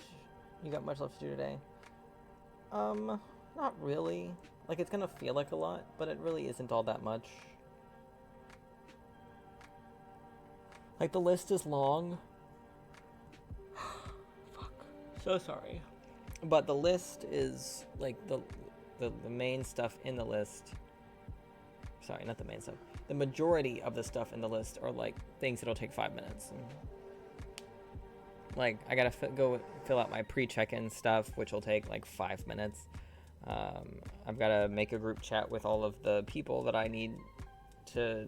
you got much left to do today? Not really. Like, it's gonna feel like a lot, but it really isn't all that much. Like, the list is long. Fuck. So sorry. But the list is, like, the main stuff in the list. Sorry, not the main stuff. The majority of the stuff in the list are, like, things that'll take 5 minutes. Like, I gotta go fill out my pre-check-in stuff, which will take, like, 5 minutes. I've gotta make a group chat with all of the people that I need to,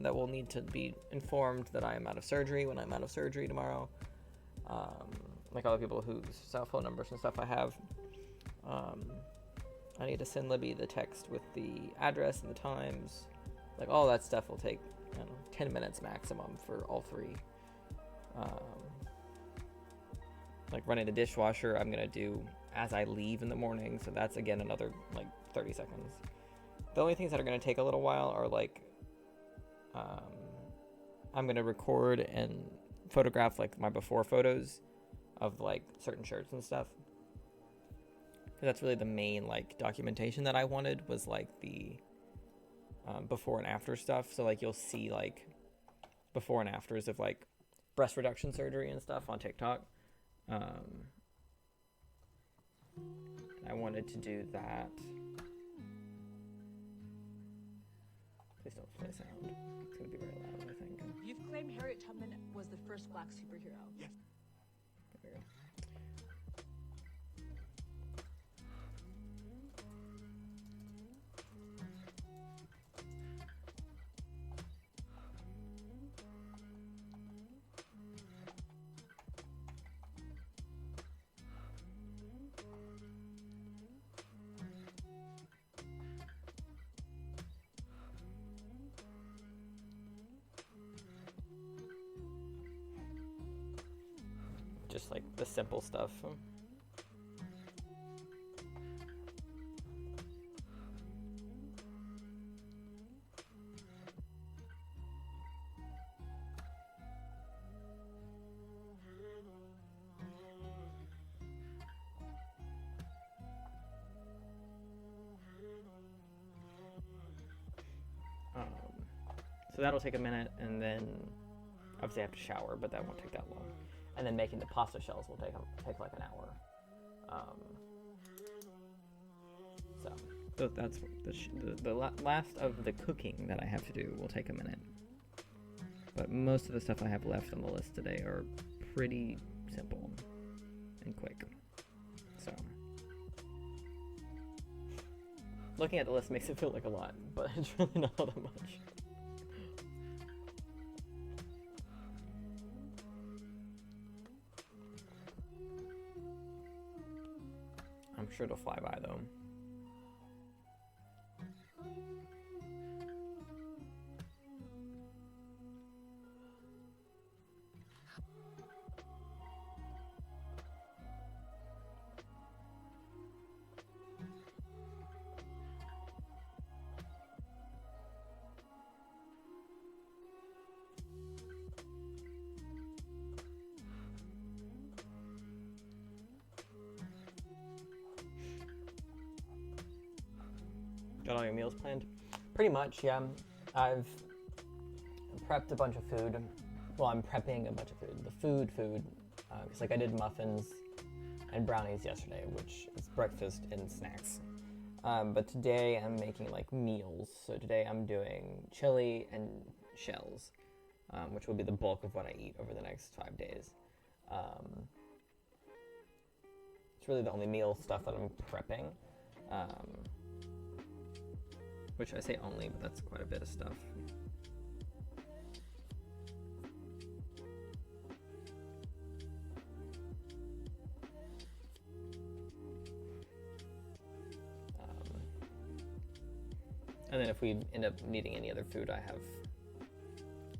that will need to be informed that I am out of surgery when I'm out of surgery tomorrow. Like all the people whose cell phone numbers and stuff I have. I need to send Libby the text with the address and the times. Like, all that stuff will take, I don't know, 10 minutes maximum for all three. Like, running the dishwasher, I'm going to do as I leave in the morning. So that's, again, another, like, 30 seconds. The only things that are going to take a little while are, like, I'm going to record and photograph, like, my before photos of, like, certain shirts and stuff. Because that's really the main, like, documentation that I wanted was, like, the before and after stuff. So, like, you'll see, like, before and afters of, like, breast reduction surgery and stuff on TikTok. I wanted to do that. Please don't play sound. It's going to be very loud, I think. You've claimed Harriet Tubman was the first black superhero. Yes. There we go. Just like the simple stuff. So that'll take a minute, and then obviously I have to shower, but that won't take that long. And then making the pasta shells will take like an hour. So that's the last of the cooking that I have to do will take a minute. But most of the stuff I have left on the list today are pretty simple and quick. So looking at the list makes it feel like a lot, but it's really not all that much. I'm sure it'll fly by though. Got all your meals planned? Pretty much, yeah. I've prepped a bunch of food. Well, I'm prepping a bunch of food. The food, because like I did muffins and brownies yesterday, which is breakfast and snacks. But today I'm making like meals. So today I'm doing chili and shells, which will be the bulk of what I eat over the next 5 days. It's really the only meal stuff that I'm prepping. Which I say only, but that's quite a bit of stuff. And then if we end up needing any other food, I have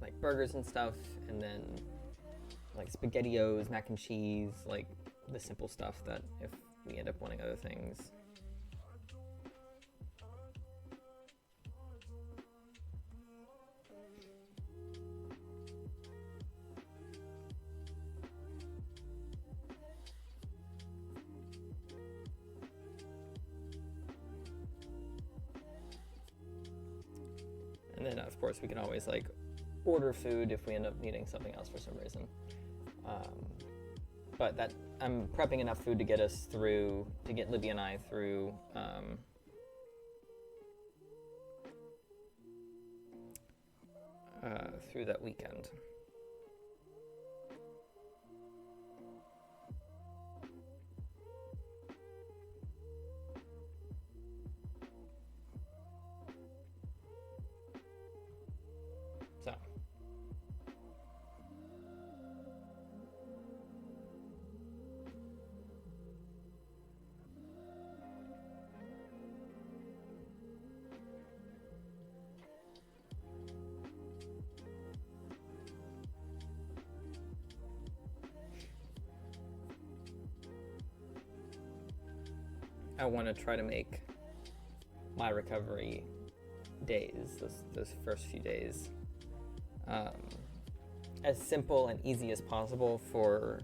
like burgers and stuff, and then like SpaghettiOs, mac and cheese, like the simple stuff that if we end up wanting other things. And then, of course, we can always, like, order food if we end up needing something else for some reason. But that I'm prepping enough food to get us through, to get Libby and I through through that weekend. So. I want to try to make my recovery days, those first few days, as simple and easy as possible for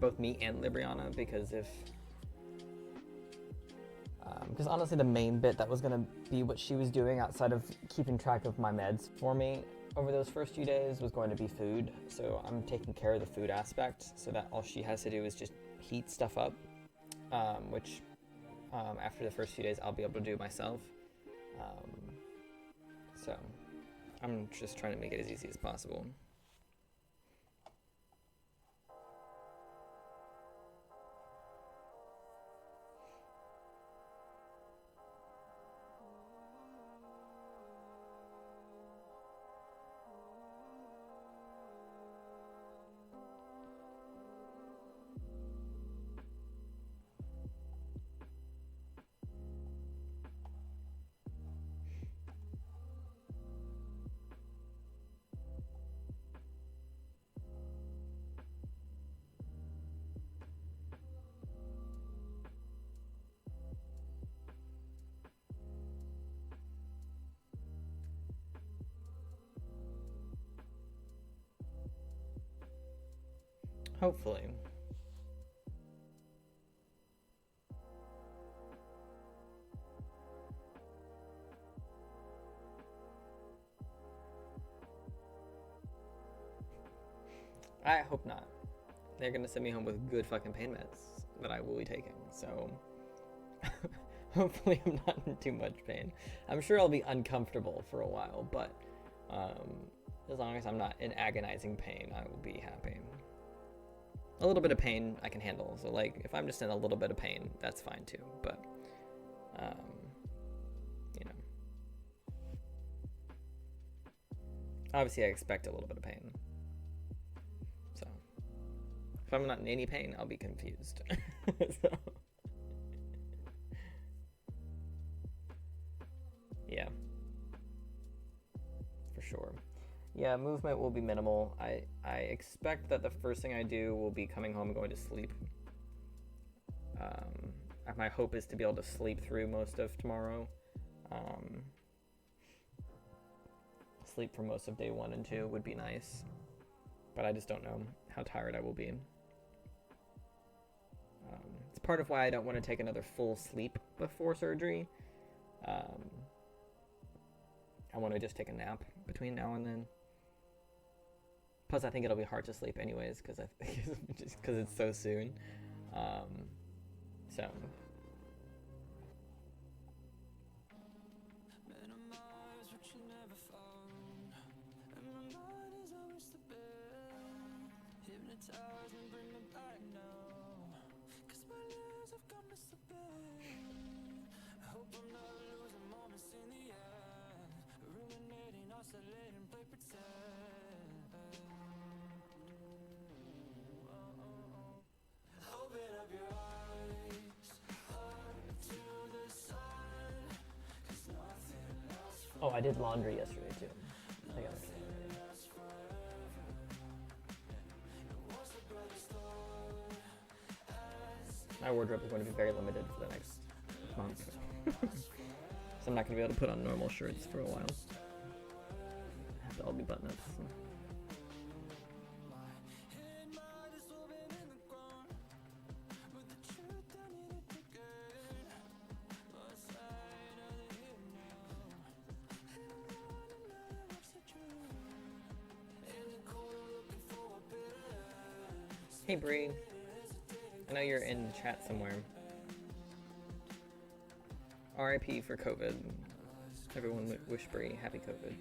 both me and Libriana, because because honestly the main bit that was going to be what she was doing outside of keeping track of my meds for me over those first few days was going to be food. So I'm taking care of the food aspect so that all she has to do is just heat stuff up, which after the first few days I'll be able to do myself. So I'm just trying to make it as easy as possible. Hopefully. I hope not. They're gonna send me home with good fucking pain meds that I will be taking, so hopefully I'm not in too much pain. I'm sure I'll be uncomfortable for a while, but as long as I'm not in agonizing pain, I will be happy. A little bit of pain I can handle, so like if I'm just in a little bit of pain, that's fine too, but you know, obviously I expect a little bit of pain, so if I'm not in any pain, I'll be confused. So yeah, for sure. Yeah, movement will be minimal. I expect that the first thing I do will be coming home and going to sleep. My hope is to be able to sleep through most of tomorrow. Sleep for most of day 1 and 2 would be nice. But I just don't know how tired I will be. It's part of why I don't want to take another full sleep before surgery. I want to just take a nap between now and then. Plus, I think it'll be hard to sleep anyways, just because it's so soon. So. Oh, I did laundry yesterday too. I got it. My wardrobe is going to be very limited for the next month. So I'm not going to be able to put on normal shirts for a while. I have to all be button-ups. So. Hey Bree, I know you're in the chat somewhere. RIP for COVID. Everyone wish Bree happy COVID.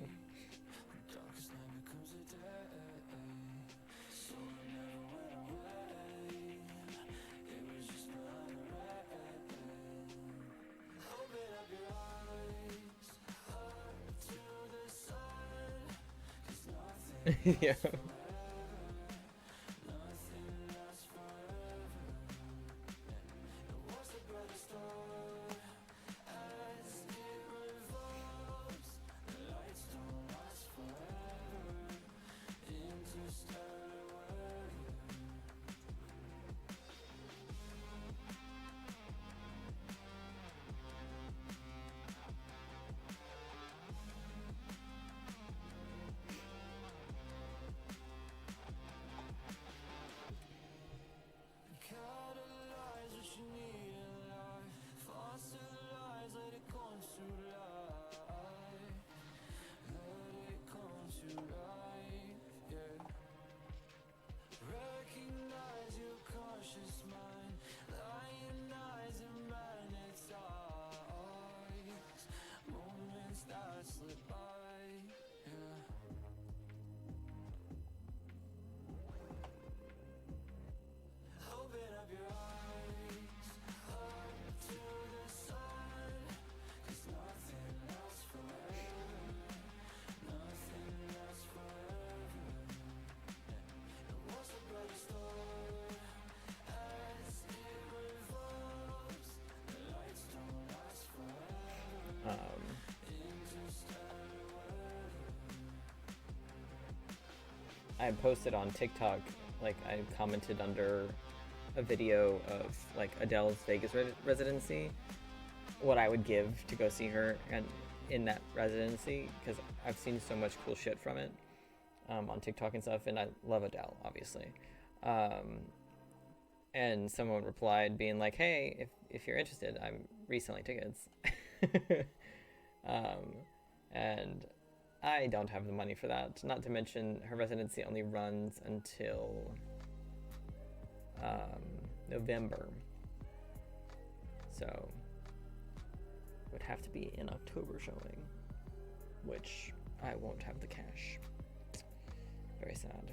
Yeah. I posted on TikTok, like I commented under a video of like Adele's Vegas residency, what I would give to go see her and in that residency, because I've seen so much cool shit from it on TikTok and stuff, and I love Adele, obviously. And someone replied being like, hey, if you're interested, I'm reselling tickets. And I don't have the money for that. Not to mention her residency only runs until November. So would have to be an October showing, which I won't have the cash. Very sad.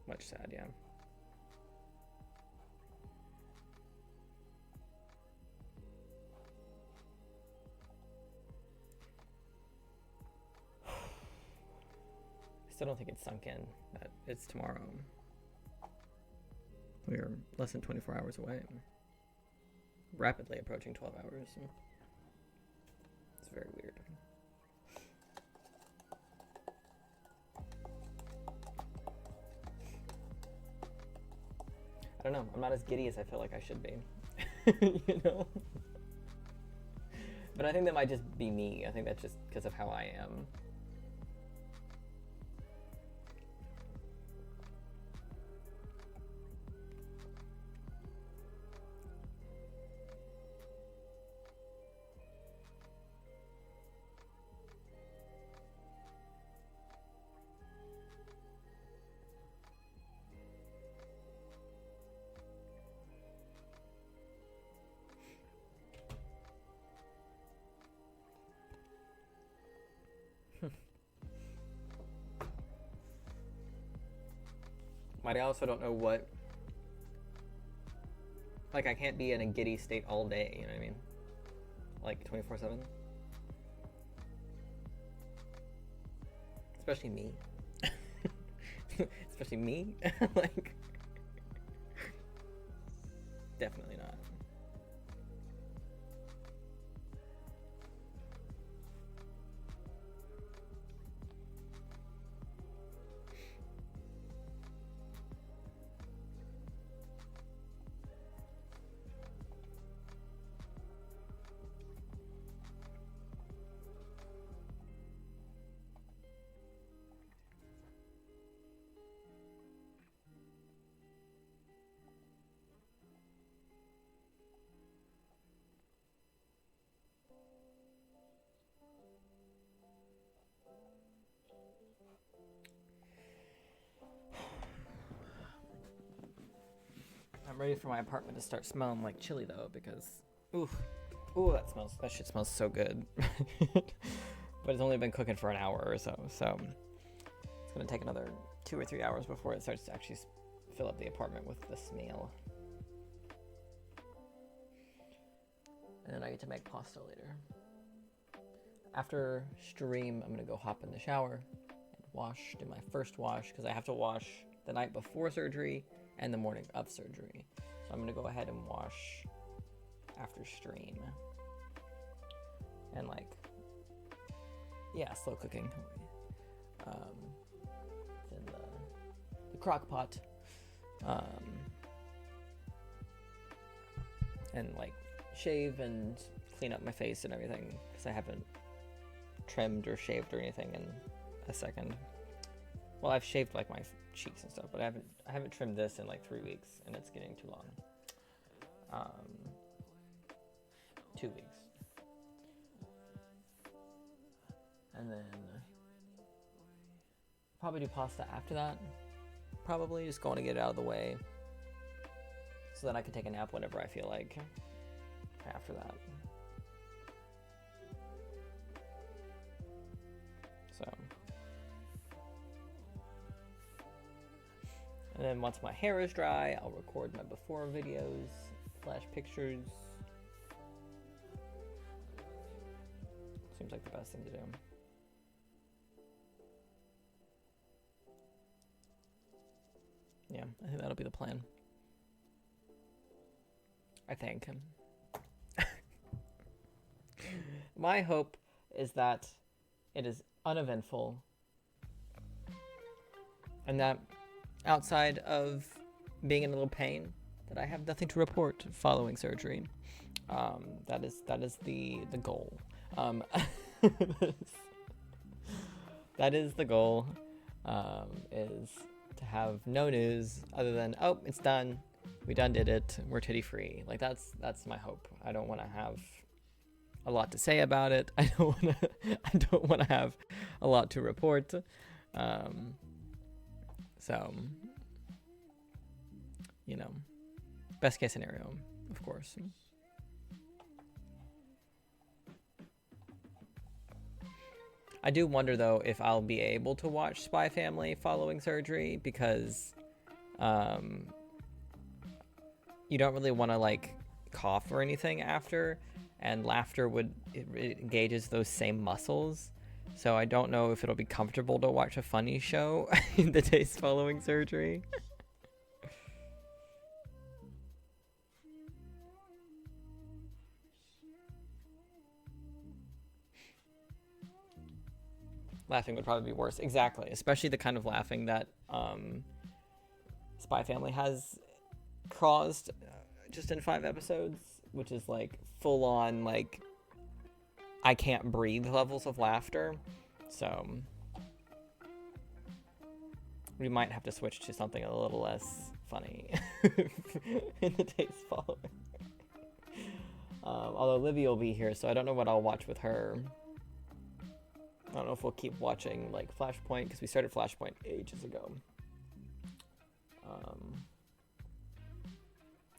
Much sad, yeah. I still don't think it's sunk in that it's tomorrow. We are less than 24 hours away. Rapidly approaching 12 hours. It's very weird. I don't know. I'm not as giddy as I feel like I should be. You know? But I think that might just be me. I think that's just because of how I am. But I also don't know what, like I can't be in a giddy state all day, you know what I mean? Like 24/7. Especially me. Especially me. Like, definitely not. I'm ready for my apartment to start smelling like chili though, because ooh, that shit smells so good. But it's only been cooking for an hour or so, so it's gonna take another 2 or 3 hours before it starts to actually fill up the apartment with the smell. And then I get to make pasta later. After stream, I'm gonna go hop in the shower and wash, do my first wash, because I have to wash the night before surgery and the morning of surgery. So I'm gonna go ahead and wash after stream. And like, yeah, slow cooking. In the crock pot. And like shave and clean up my face and everything, because I haven't trimmed or shaved or anything in a second. Well, I've shaved like my cheeks and stuff, but I haven't trimmed this in like 3 weeks, and it's getting too long. 2 weeks. And then probably do pasta after that. Probably just going to get it out of the way so that I can take a nap whenever I feel like after that. So, and then once my hair is dry, I'll record my before videos, flash pictures. Seems like the best thing to do. Yeah, I think that'll be the plan. I think. My hope is that it is uneventful and that outside of being in a little pain, that I have nothing to report following surgery. That is the goal. That is the goal. Is to have no news other than, oh, it's done. We done did it. We're titty free. Like that's my hope. I don't want to have a lot to say about it. I don't want to have a lot to report. So, you know, best case scenario, of course. I do wonder though if I'll be able to watch Spy Family following surgery, because you don't really want to like cough or anything after, and laughter it engages those same muscles. So I don't know if it'll be comfortable to watch a funny show in the days following surgery. Laughing would probably be worse. Exactly. Especially the kind of laughing that Spy Family has caused just in 5 episodes, which is like full on like I can't breathe levels of laughter. So we might have to switch to something a little less funny in the days following. Although Livy will be here, so I don't know what I'll watch with her. I don't know if we'll keep watching like Flashpoint, because we started Flashpoint ages ago.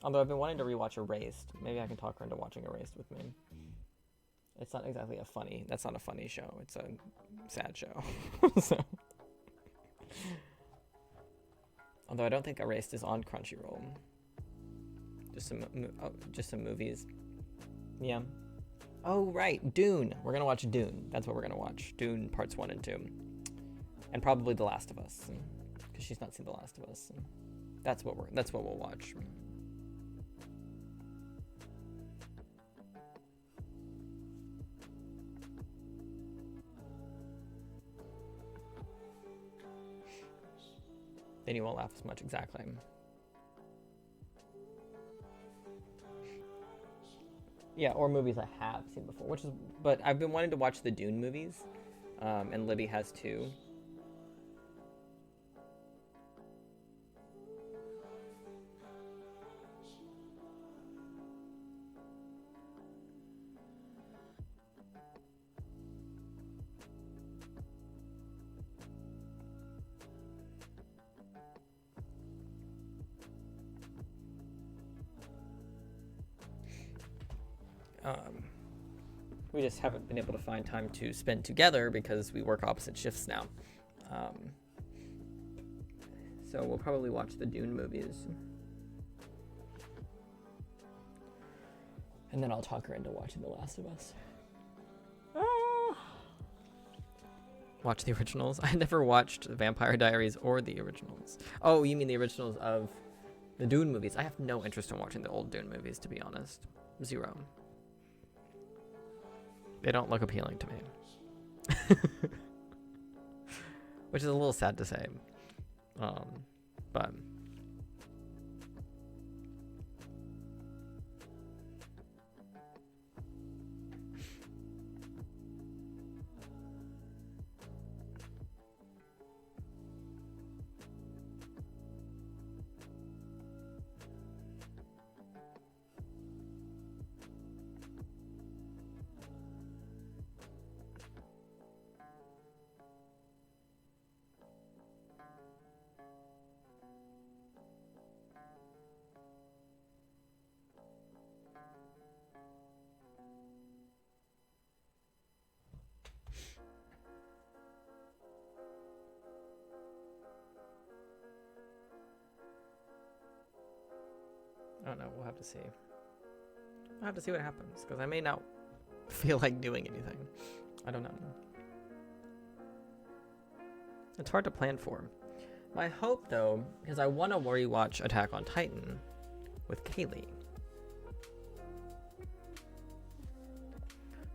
Although I've been wanting to rewatch Erased. Maybe I can talk her into watching Erased with me. It's not exactly that's not a funny show. It's a sad show. So. Although I don't think Erased is on Crunchyroll. Just some movies. Yeah. Oh, right. Dune. We're going to watch Dune. That's what we're going to watch. Dune parts 1 and 2. And probably The Last of Us. Because she's not seen The Last of Us. That's what we'll watch. Then you won't laugh as much. Exactly. Yeah, or movies I have seen before, but I've been wanting to watch the Dune movies, and Libby has too. We just haven't been able to find time to spend together because we work opposite shifts now. So we'll probably watch the Dune movies. And then I'll talk her into watching The Last of Us. Watch the originals. I never watched Vampire Diaries or the originals. Oh, you mean the originals of the Dune movies? I have no interest in watching the old Dune movies, to be honest. Zero. They don't look appealing to me. Which is a little sad to say. But... I don't know, we'll have to see. I'll have to see what happens, because I may not feel like doing anything. I don't know. It's hard to plan for. My hope, though, is I want to rewatch Attack on Titan with Kaylee.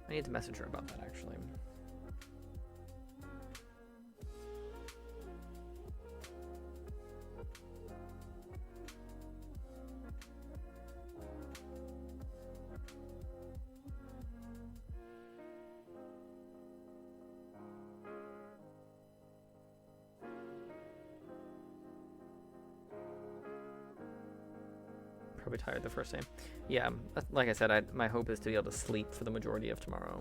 I need to message her about that, actually. Probably tired the first day. Yeah, like I said, my hope is to be able to sleep for the majority of tomorrow.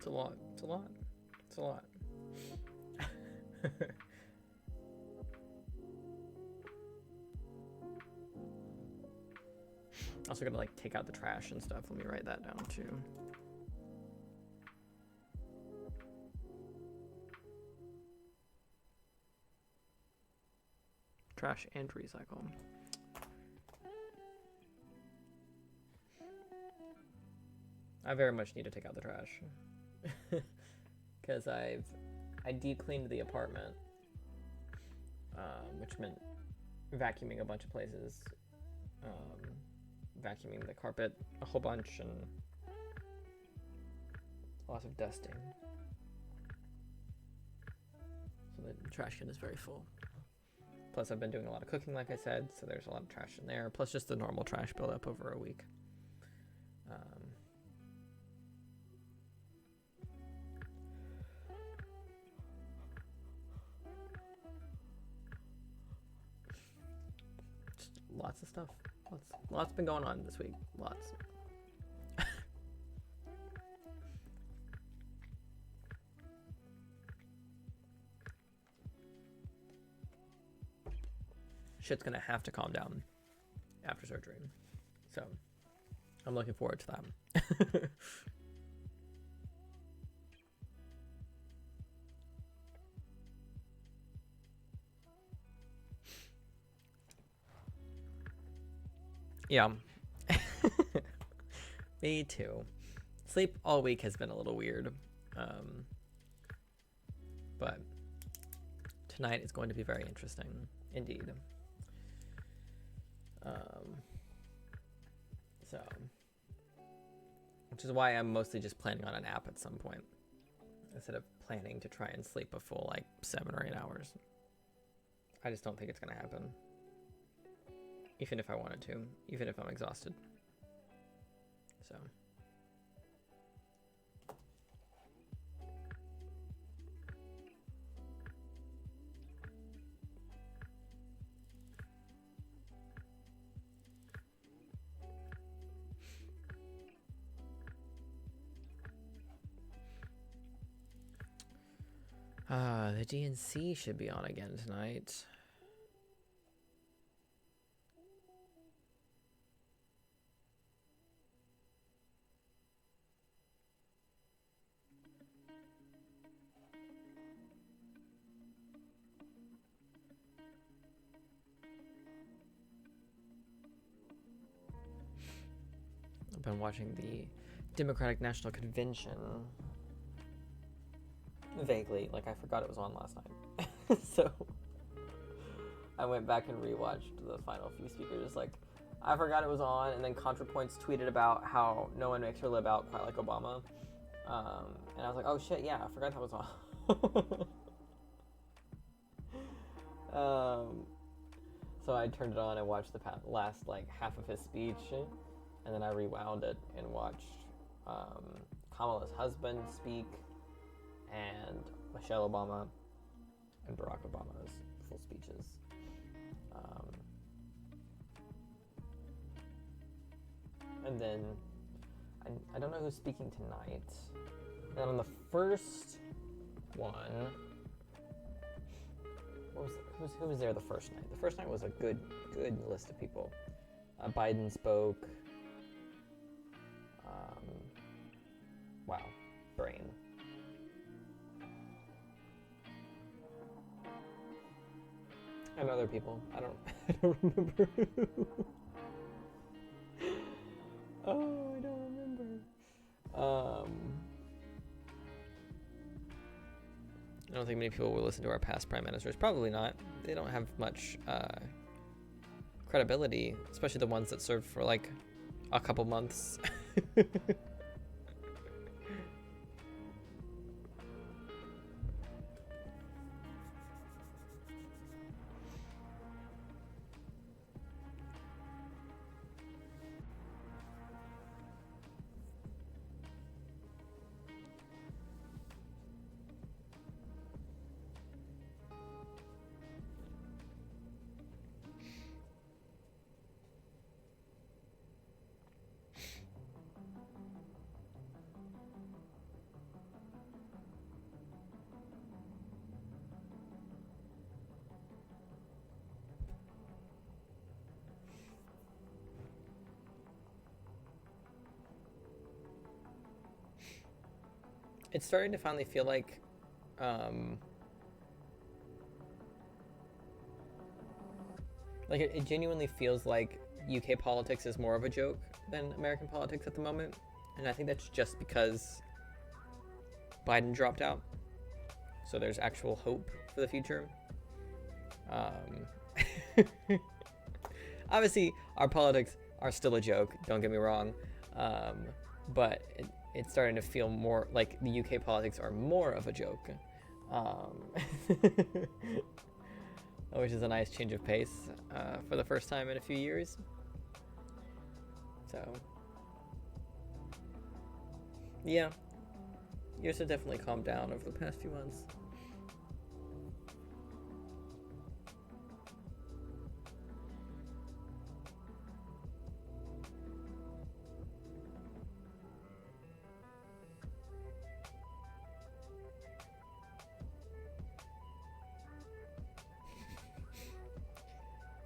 It's a lot. It's a lot. It's a lot. Also gonna like take out the trash and stuff. Let me write that down too. Trash and recycle. I very much need to take out the trash. Because I deep cleaned the apartment, which meant vacuuming a bunch of places, vacuuming the carpet a whole bunch, and lots of dusting. So the trash can is very full. Plus I've been doing a lot of cooking, like I said, so there's a lot of trash in there, plus just the normal trash buildup over a week. Lots of stuff. Lots been going on this week. Lots. Shit's gonna have to calm down after surgery. So, I'm looking forward to that. Yeah. Me too. Sleep all week has been a little weird. But tonight is going to be very interesting indeed. So, which is why I'm mostly just planning on a nap at some point instead of planning to try and sleep a full like 7 or 8 hours. I just don't think it's going to happen. Even if I wanted to, even if I'm exhausted. So. The DNC should be on again tonight. I've been watching the Democratic National Convention. Vaguely, like I forgot it was on last night. So I went back and rewatched the final few speakers. Like, I forgot it was on, and then ContraPoints tweeted about how no one makes her live out quite like Obama. And I was like, oh shit, yeah, I forgot that was on. So I turned it on and watched the last like half of his speech, and then I rewound it and watched Kamala's husband speak, and Michelle Obama and Barack Obama's full speeches. And then I don't know who's speaking tonight. And on the first one, who was there the first night? The first night was a good list of people. Biden spoke. Wow, brain. And other people. I don't remember. Oh, I don't remember. I don't think many people will listen to our past prime ministers. Probably not. They don't have much credibility, especially the ones that served for like a couple months. It's starting to finally feel like it genuinely feels like UK politics is more of a joke than American politics at the moment. And I think that's just because Biden dropped out. So there's actual hope for the future. Obviously, our politics are still a joke, don't get me wrong. But it's starting to feel more like the UK politics are more of a joke. Which is a nice change of pace for the first time in a few years. So, yeah, yours have definitely calmed down over the past few months.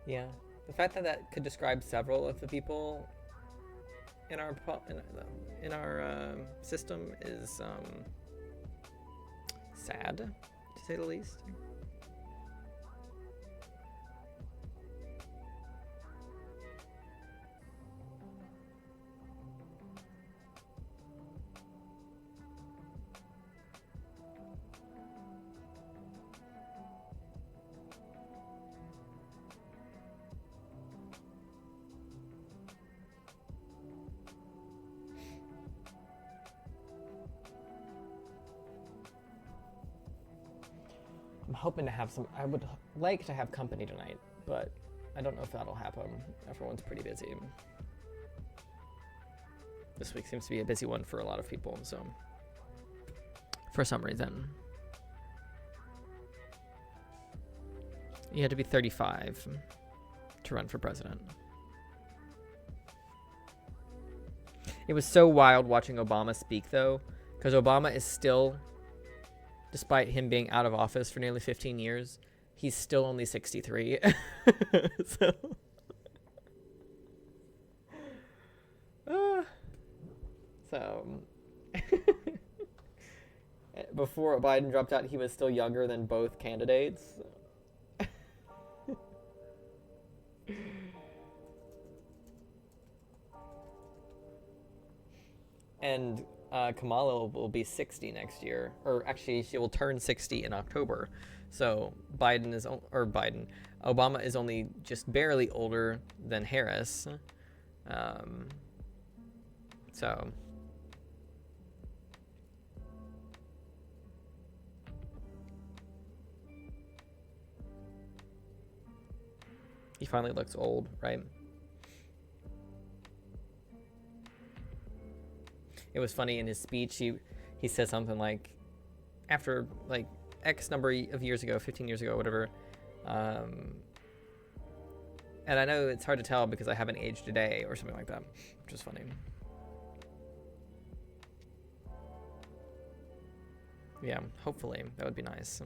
Yeah, the fact that that could describe several of the people in our system is sad, to say the least. hoping to have I would like to have company tonight, but I don't know if that'll happen. Everyone's pretty busy. This week seems to be a busy one for a lot of people, so for some reason. You had to be 35 to run for president. It was so wild watching Obama speak, though, because Obama is still, despite him being out of office for nearly 15 years, he's still only 63. So, before Biden dropped out, he was still younger than both candidates. And Kamala will be 60 next year, or actually she will turn 60 in October. So Obama is only just barely older than Harris. So he finally looks old, right? It was funny in his speech, he said something like, after like X number of years ago, 15 years ago, whatever, and I know it's hard to tell because I haven't aged today or something like that, which is funny. Yeah, hopefully that would be nice.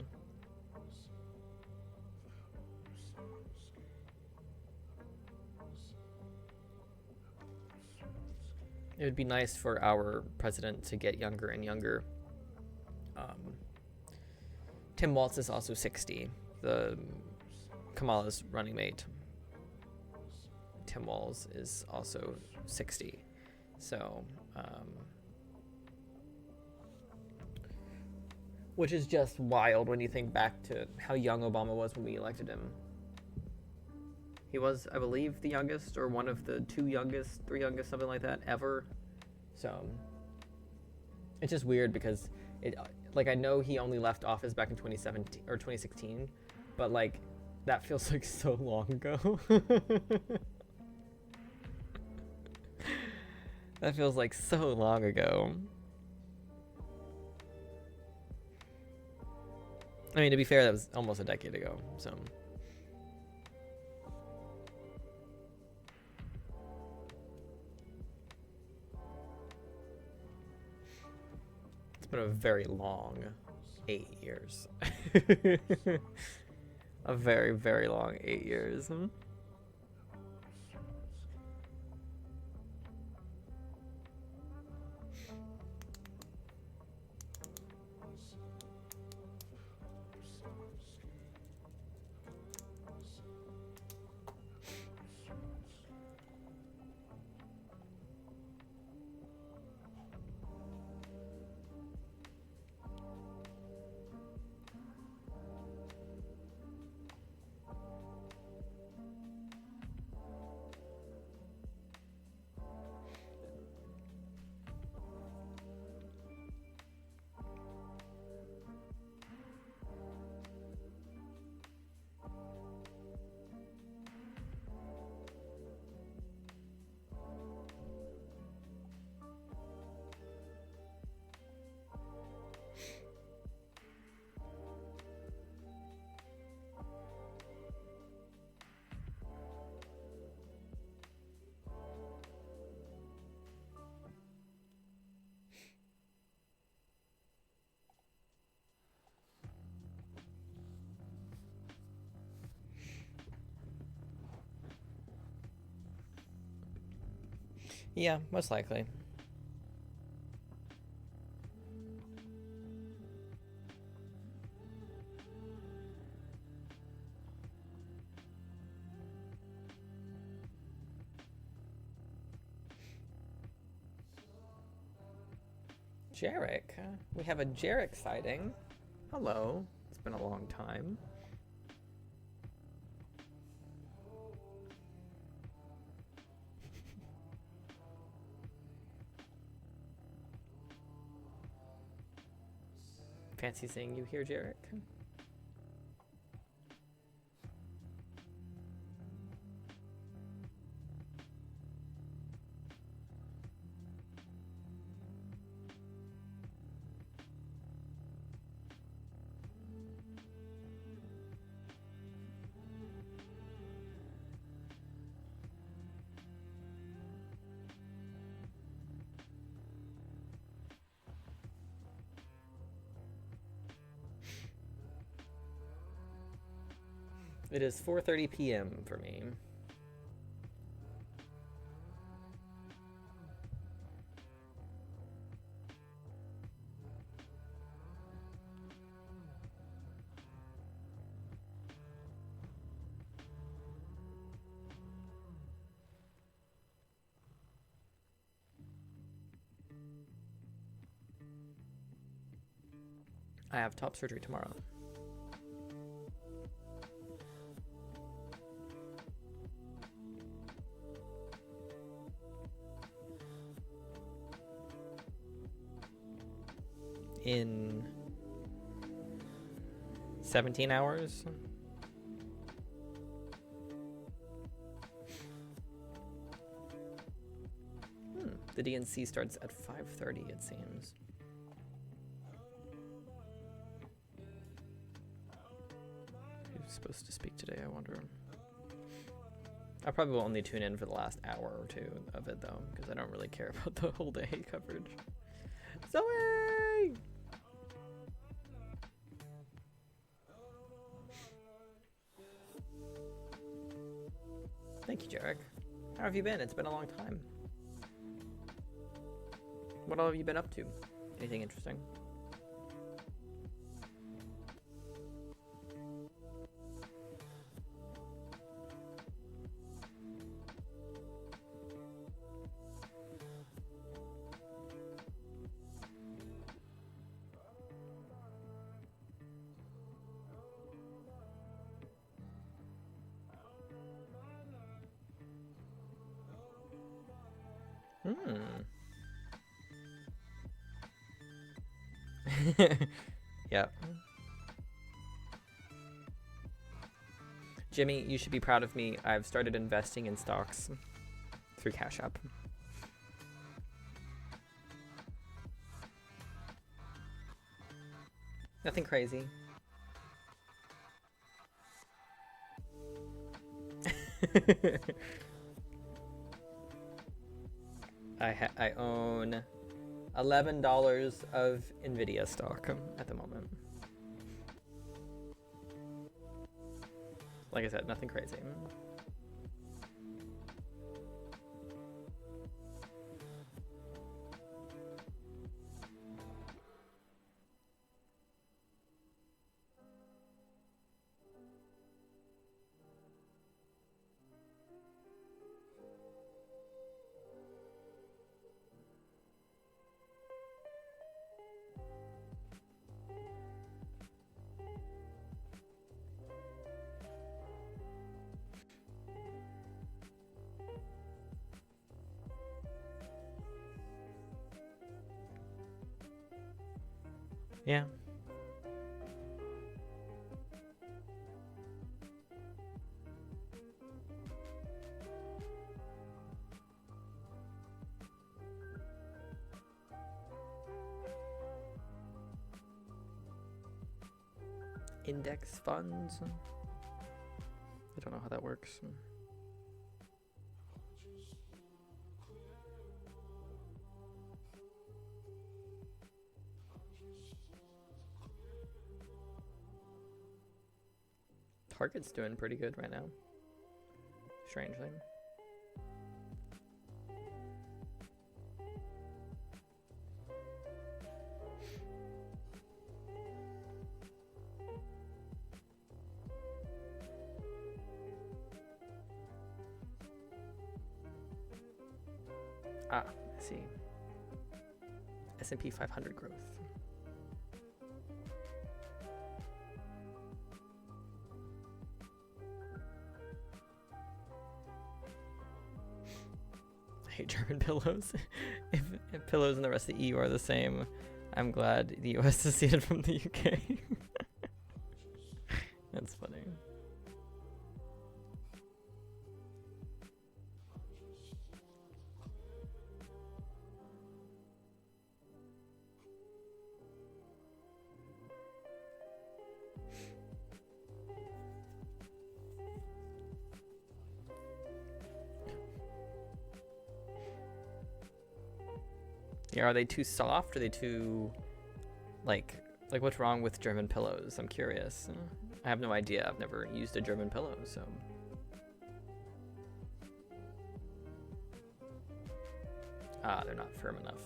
It would be nice for our president to get younger and younger. Tim Walz is also 60, the Kamala's running mate. Tim Walz is also 60. So, which is just wild when you think back to how young Obama was when we elected him. He was, I believe, the youngest, or one of the 2 youngest, 3 youngest, something like that, ever. So, it's just weird because I know he only left office back in 2017 or 2016, but like, that feels like so long ago. That feels like so long ago. I mean, to be fair, that was almost a decade ago, so. It's been a very long 8 years. A very, very long 8 years. Yeah, most likely. Jarek. We have a Jarek sighting. Hello. It's been a long time. Fancy seeing you here, Jarek. It is 4:30 p.m. for me. I have top surgery tomorrow. In 17 hours. The DNC starts at 5:30, it seems. Who's supposed to speak today, I wonder? I probably will only tune in for the last hour or two of it, though, because I don't really care about the whole day coverage. Zoe! Thank you, Jarek. How have you been? It's been a long time. What all have you been up to? Anything interesting? Yeah. Jimmy, you should be proud of me. I've started investing in stocks through Cash App. Nothing crazy. I own $11 of Nvidia stock at the moment. Like I said, nothing crazy. Yeah. Index funds. I don't know how that works. Target's doing pretty good right now, strangely. Ah, I see. S&P 500 growth. I hate German pillows. if pillows in the rest of the EU are the same, I'm glad the US seceded from the UK. That's funny. Yeah, are they too soft? Are they too, like, Like, what's wrong with German pillows? I'm curious. I have no idea. I've never used a German pillow, so. Ah, they're not firm enough.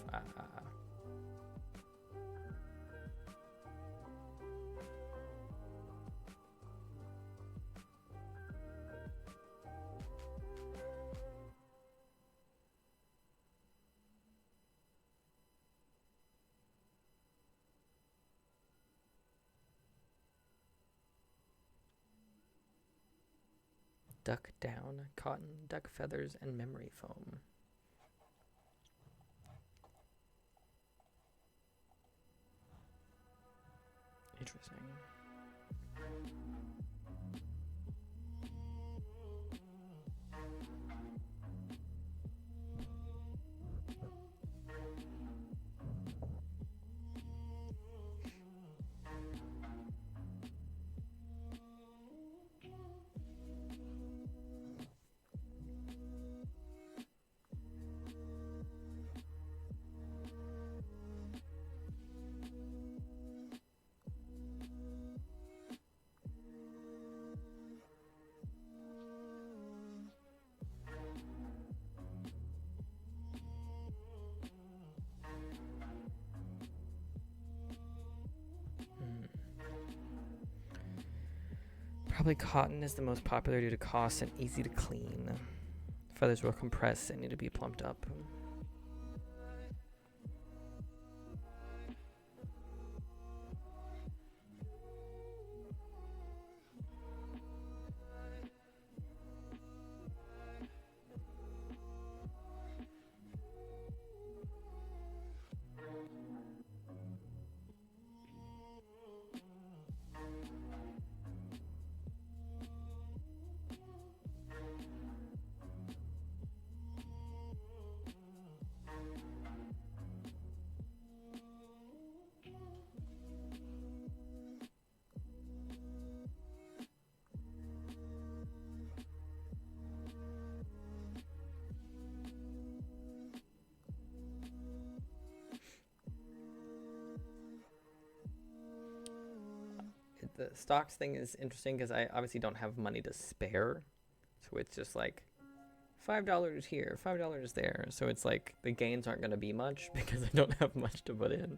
Duck down, cotton, duck feathers, and memory foam. Interesting. Probably cotton is the most popular due to cost and easy to clean. Feathers will compress and need to be plumped up. The stocks thing is interesting because I obviously don't have money to spare. So it's just like $5 here, $5 there. So it's like the gains aren't going to be much because I don't have much to put in.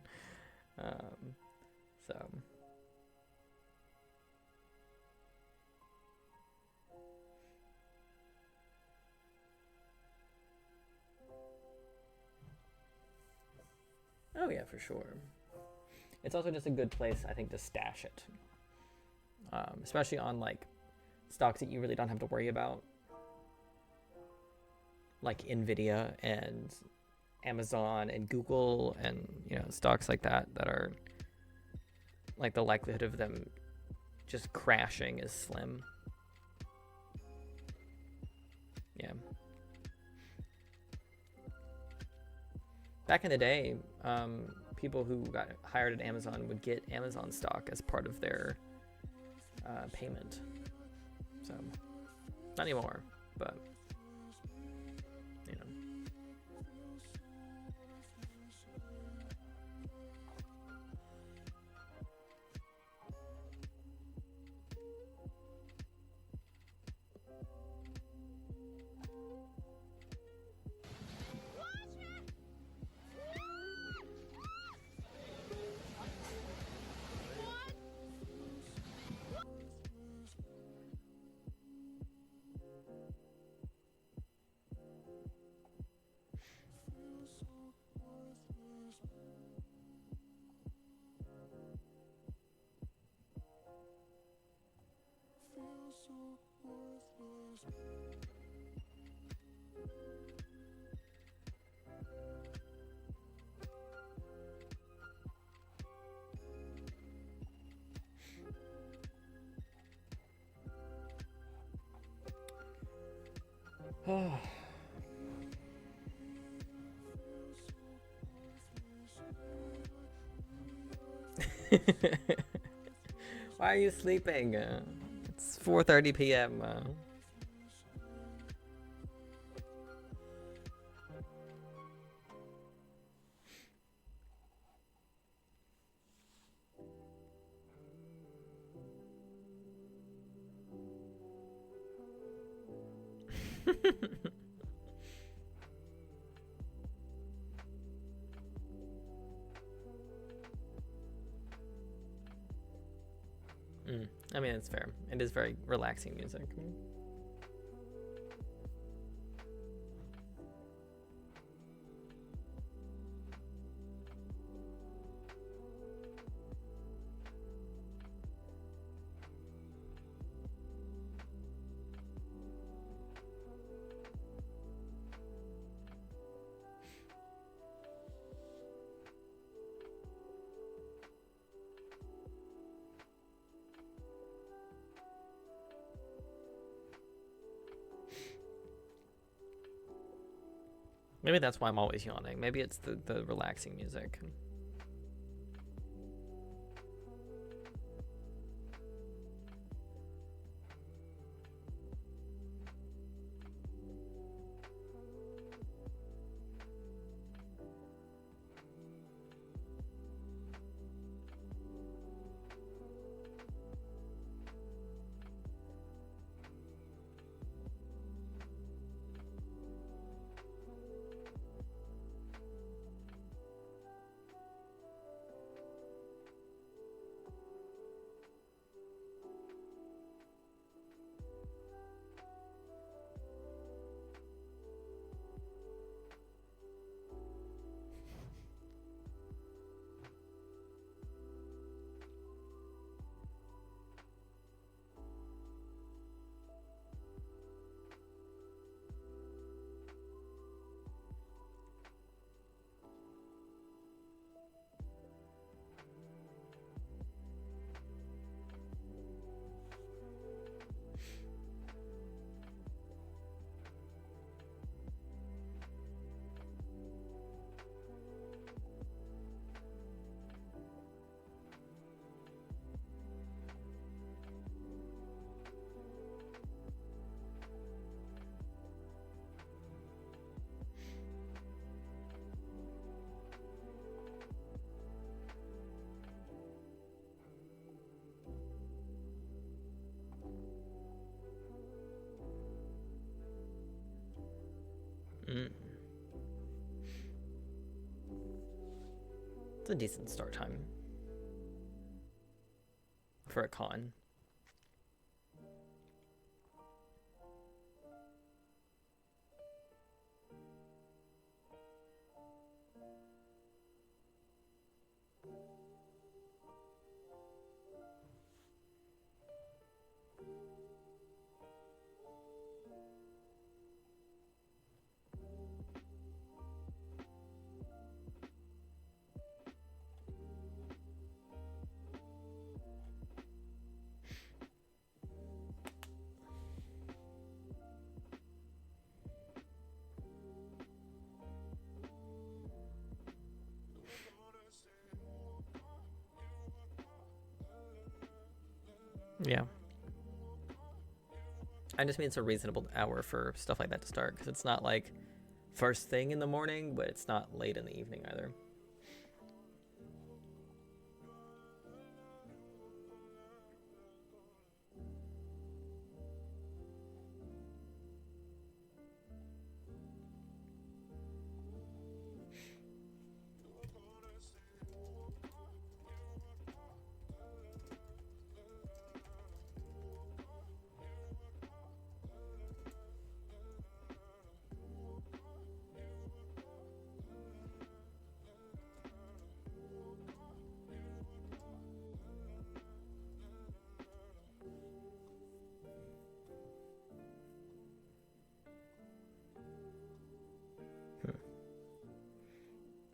So. Oh yeah, for sure. It's also just a good place, I think, to stash it. Especially on like stocks that you really don't have to worry about, like Nvidia and Amazon and Google, and stocks like that are like the likelihood of them just crashing is slim. Yeah. Back in the day, people who got hired at Amazon would get Amazon stock as part of their payment. So, not anymore, but Why are you sleeping? It's 4:30 p.m. I mean, it's fair. It is very relaxing music. Maybe that's why I'm always yawning. Maybe it's the relaxing music. It's a decent start time for a con. Yeah. I just mean it's a reasonable hour for stuff like that to start, because it's not like first thing in the morning, but it's not late in the evening either.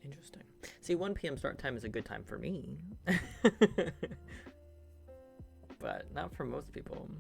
Interesting. See, 1 p.m. start time is a good time for me. But not for most people.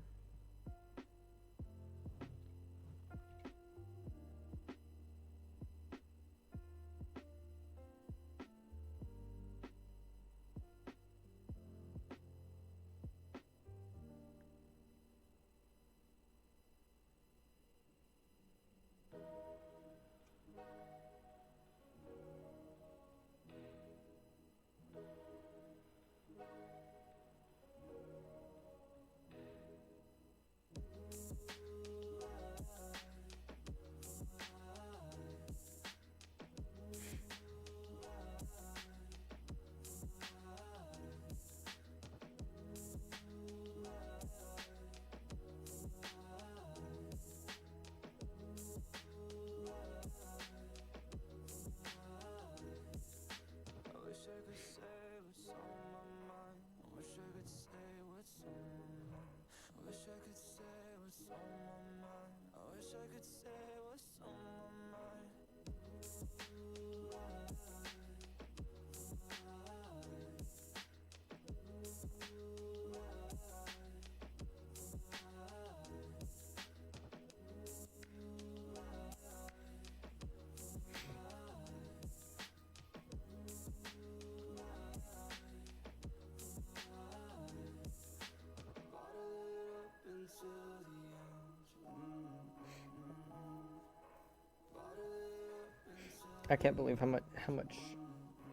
I can't believe how much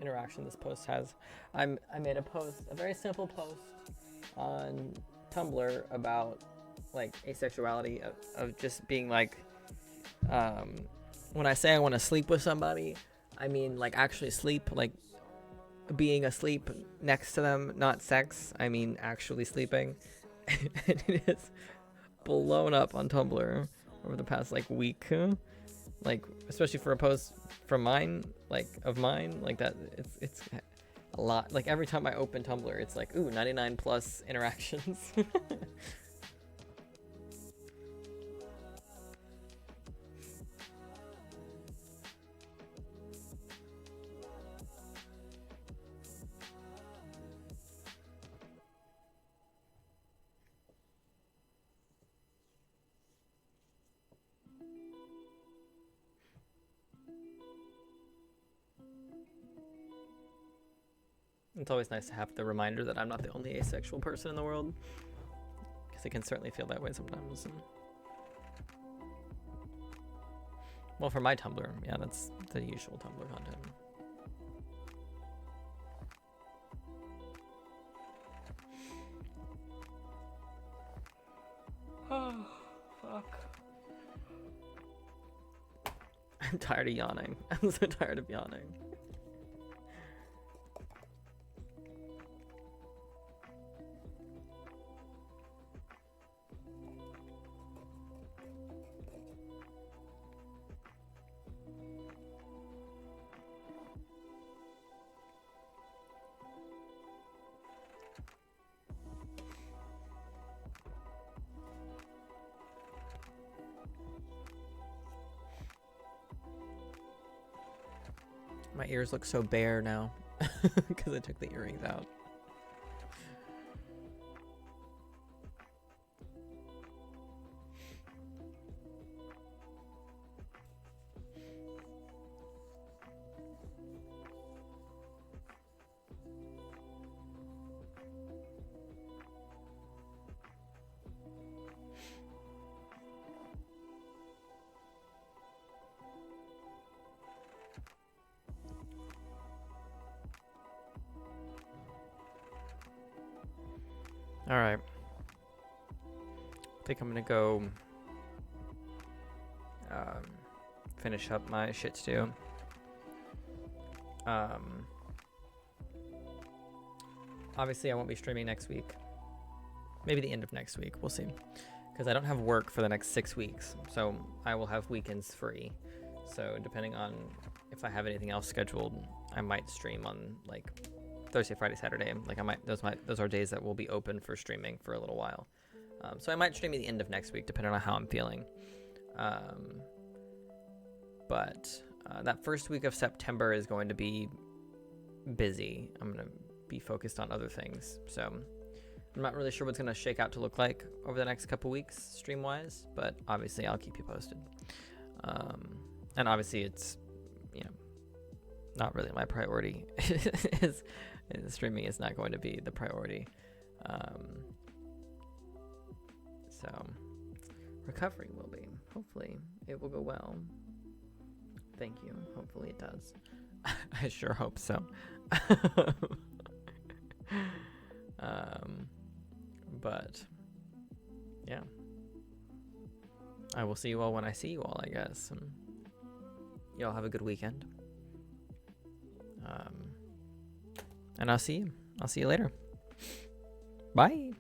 interaction this post has. I made a post, a very simple post on Tumblr about like asexuality of just being like, when I say I want to sleep with somebody, I mean like actually sleep, like being asleep next to them, not sex. I mean actually sleeping. And it is blown up on Tumblr over the past like week, like especially for a post from mine, like of mine, like that. It's a lot. Like every time I open Tumblr, it's like, ooh, 99 plus interactions. It's always nice to have the reminder that I'm not the only asexual person in the world, because it can certainly feel that way sometimes. Well, for my Tumblr, yeah, that's the usual Tumblr content. Oh, fuck. I'm tired of yawning. I'm so tired of yawning. My ears look so bare now because I took the earrings out. All right. I think I'm gonna go finish up my shit stew. Obviously, I won't be streaming next week. Maybe the end of next week. We'll see. Because I don't have work for the next 6 weeks. So I will have weekends free. So depending on if I have anything else scheduled, I might stream on like Thursday, Friday, Saturday. Like those are days that will be open for streaming for a little while. So I might stream at the end of next week, depending on how I'm feeling. But that first week of September is going to be busy. I'm going to be focused on other things. So I'm not really sure what's going to shake out to look like over the next couple weeks stream-wise, but obviously I'll keep you posted. And obviously it's, not really my priority. Streaming is not going to be the priority. So recovery will be. Hopefully it will go well. Thank you. Hopefully it does. I sure hope so. But yeah, I will see you all when I see you all, I guess. Y'all have a good weekend. And I'll see you later. Bye.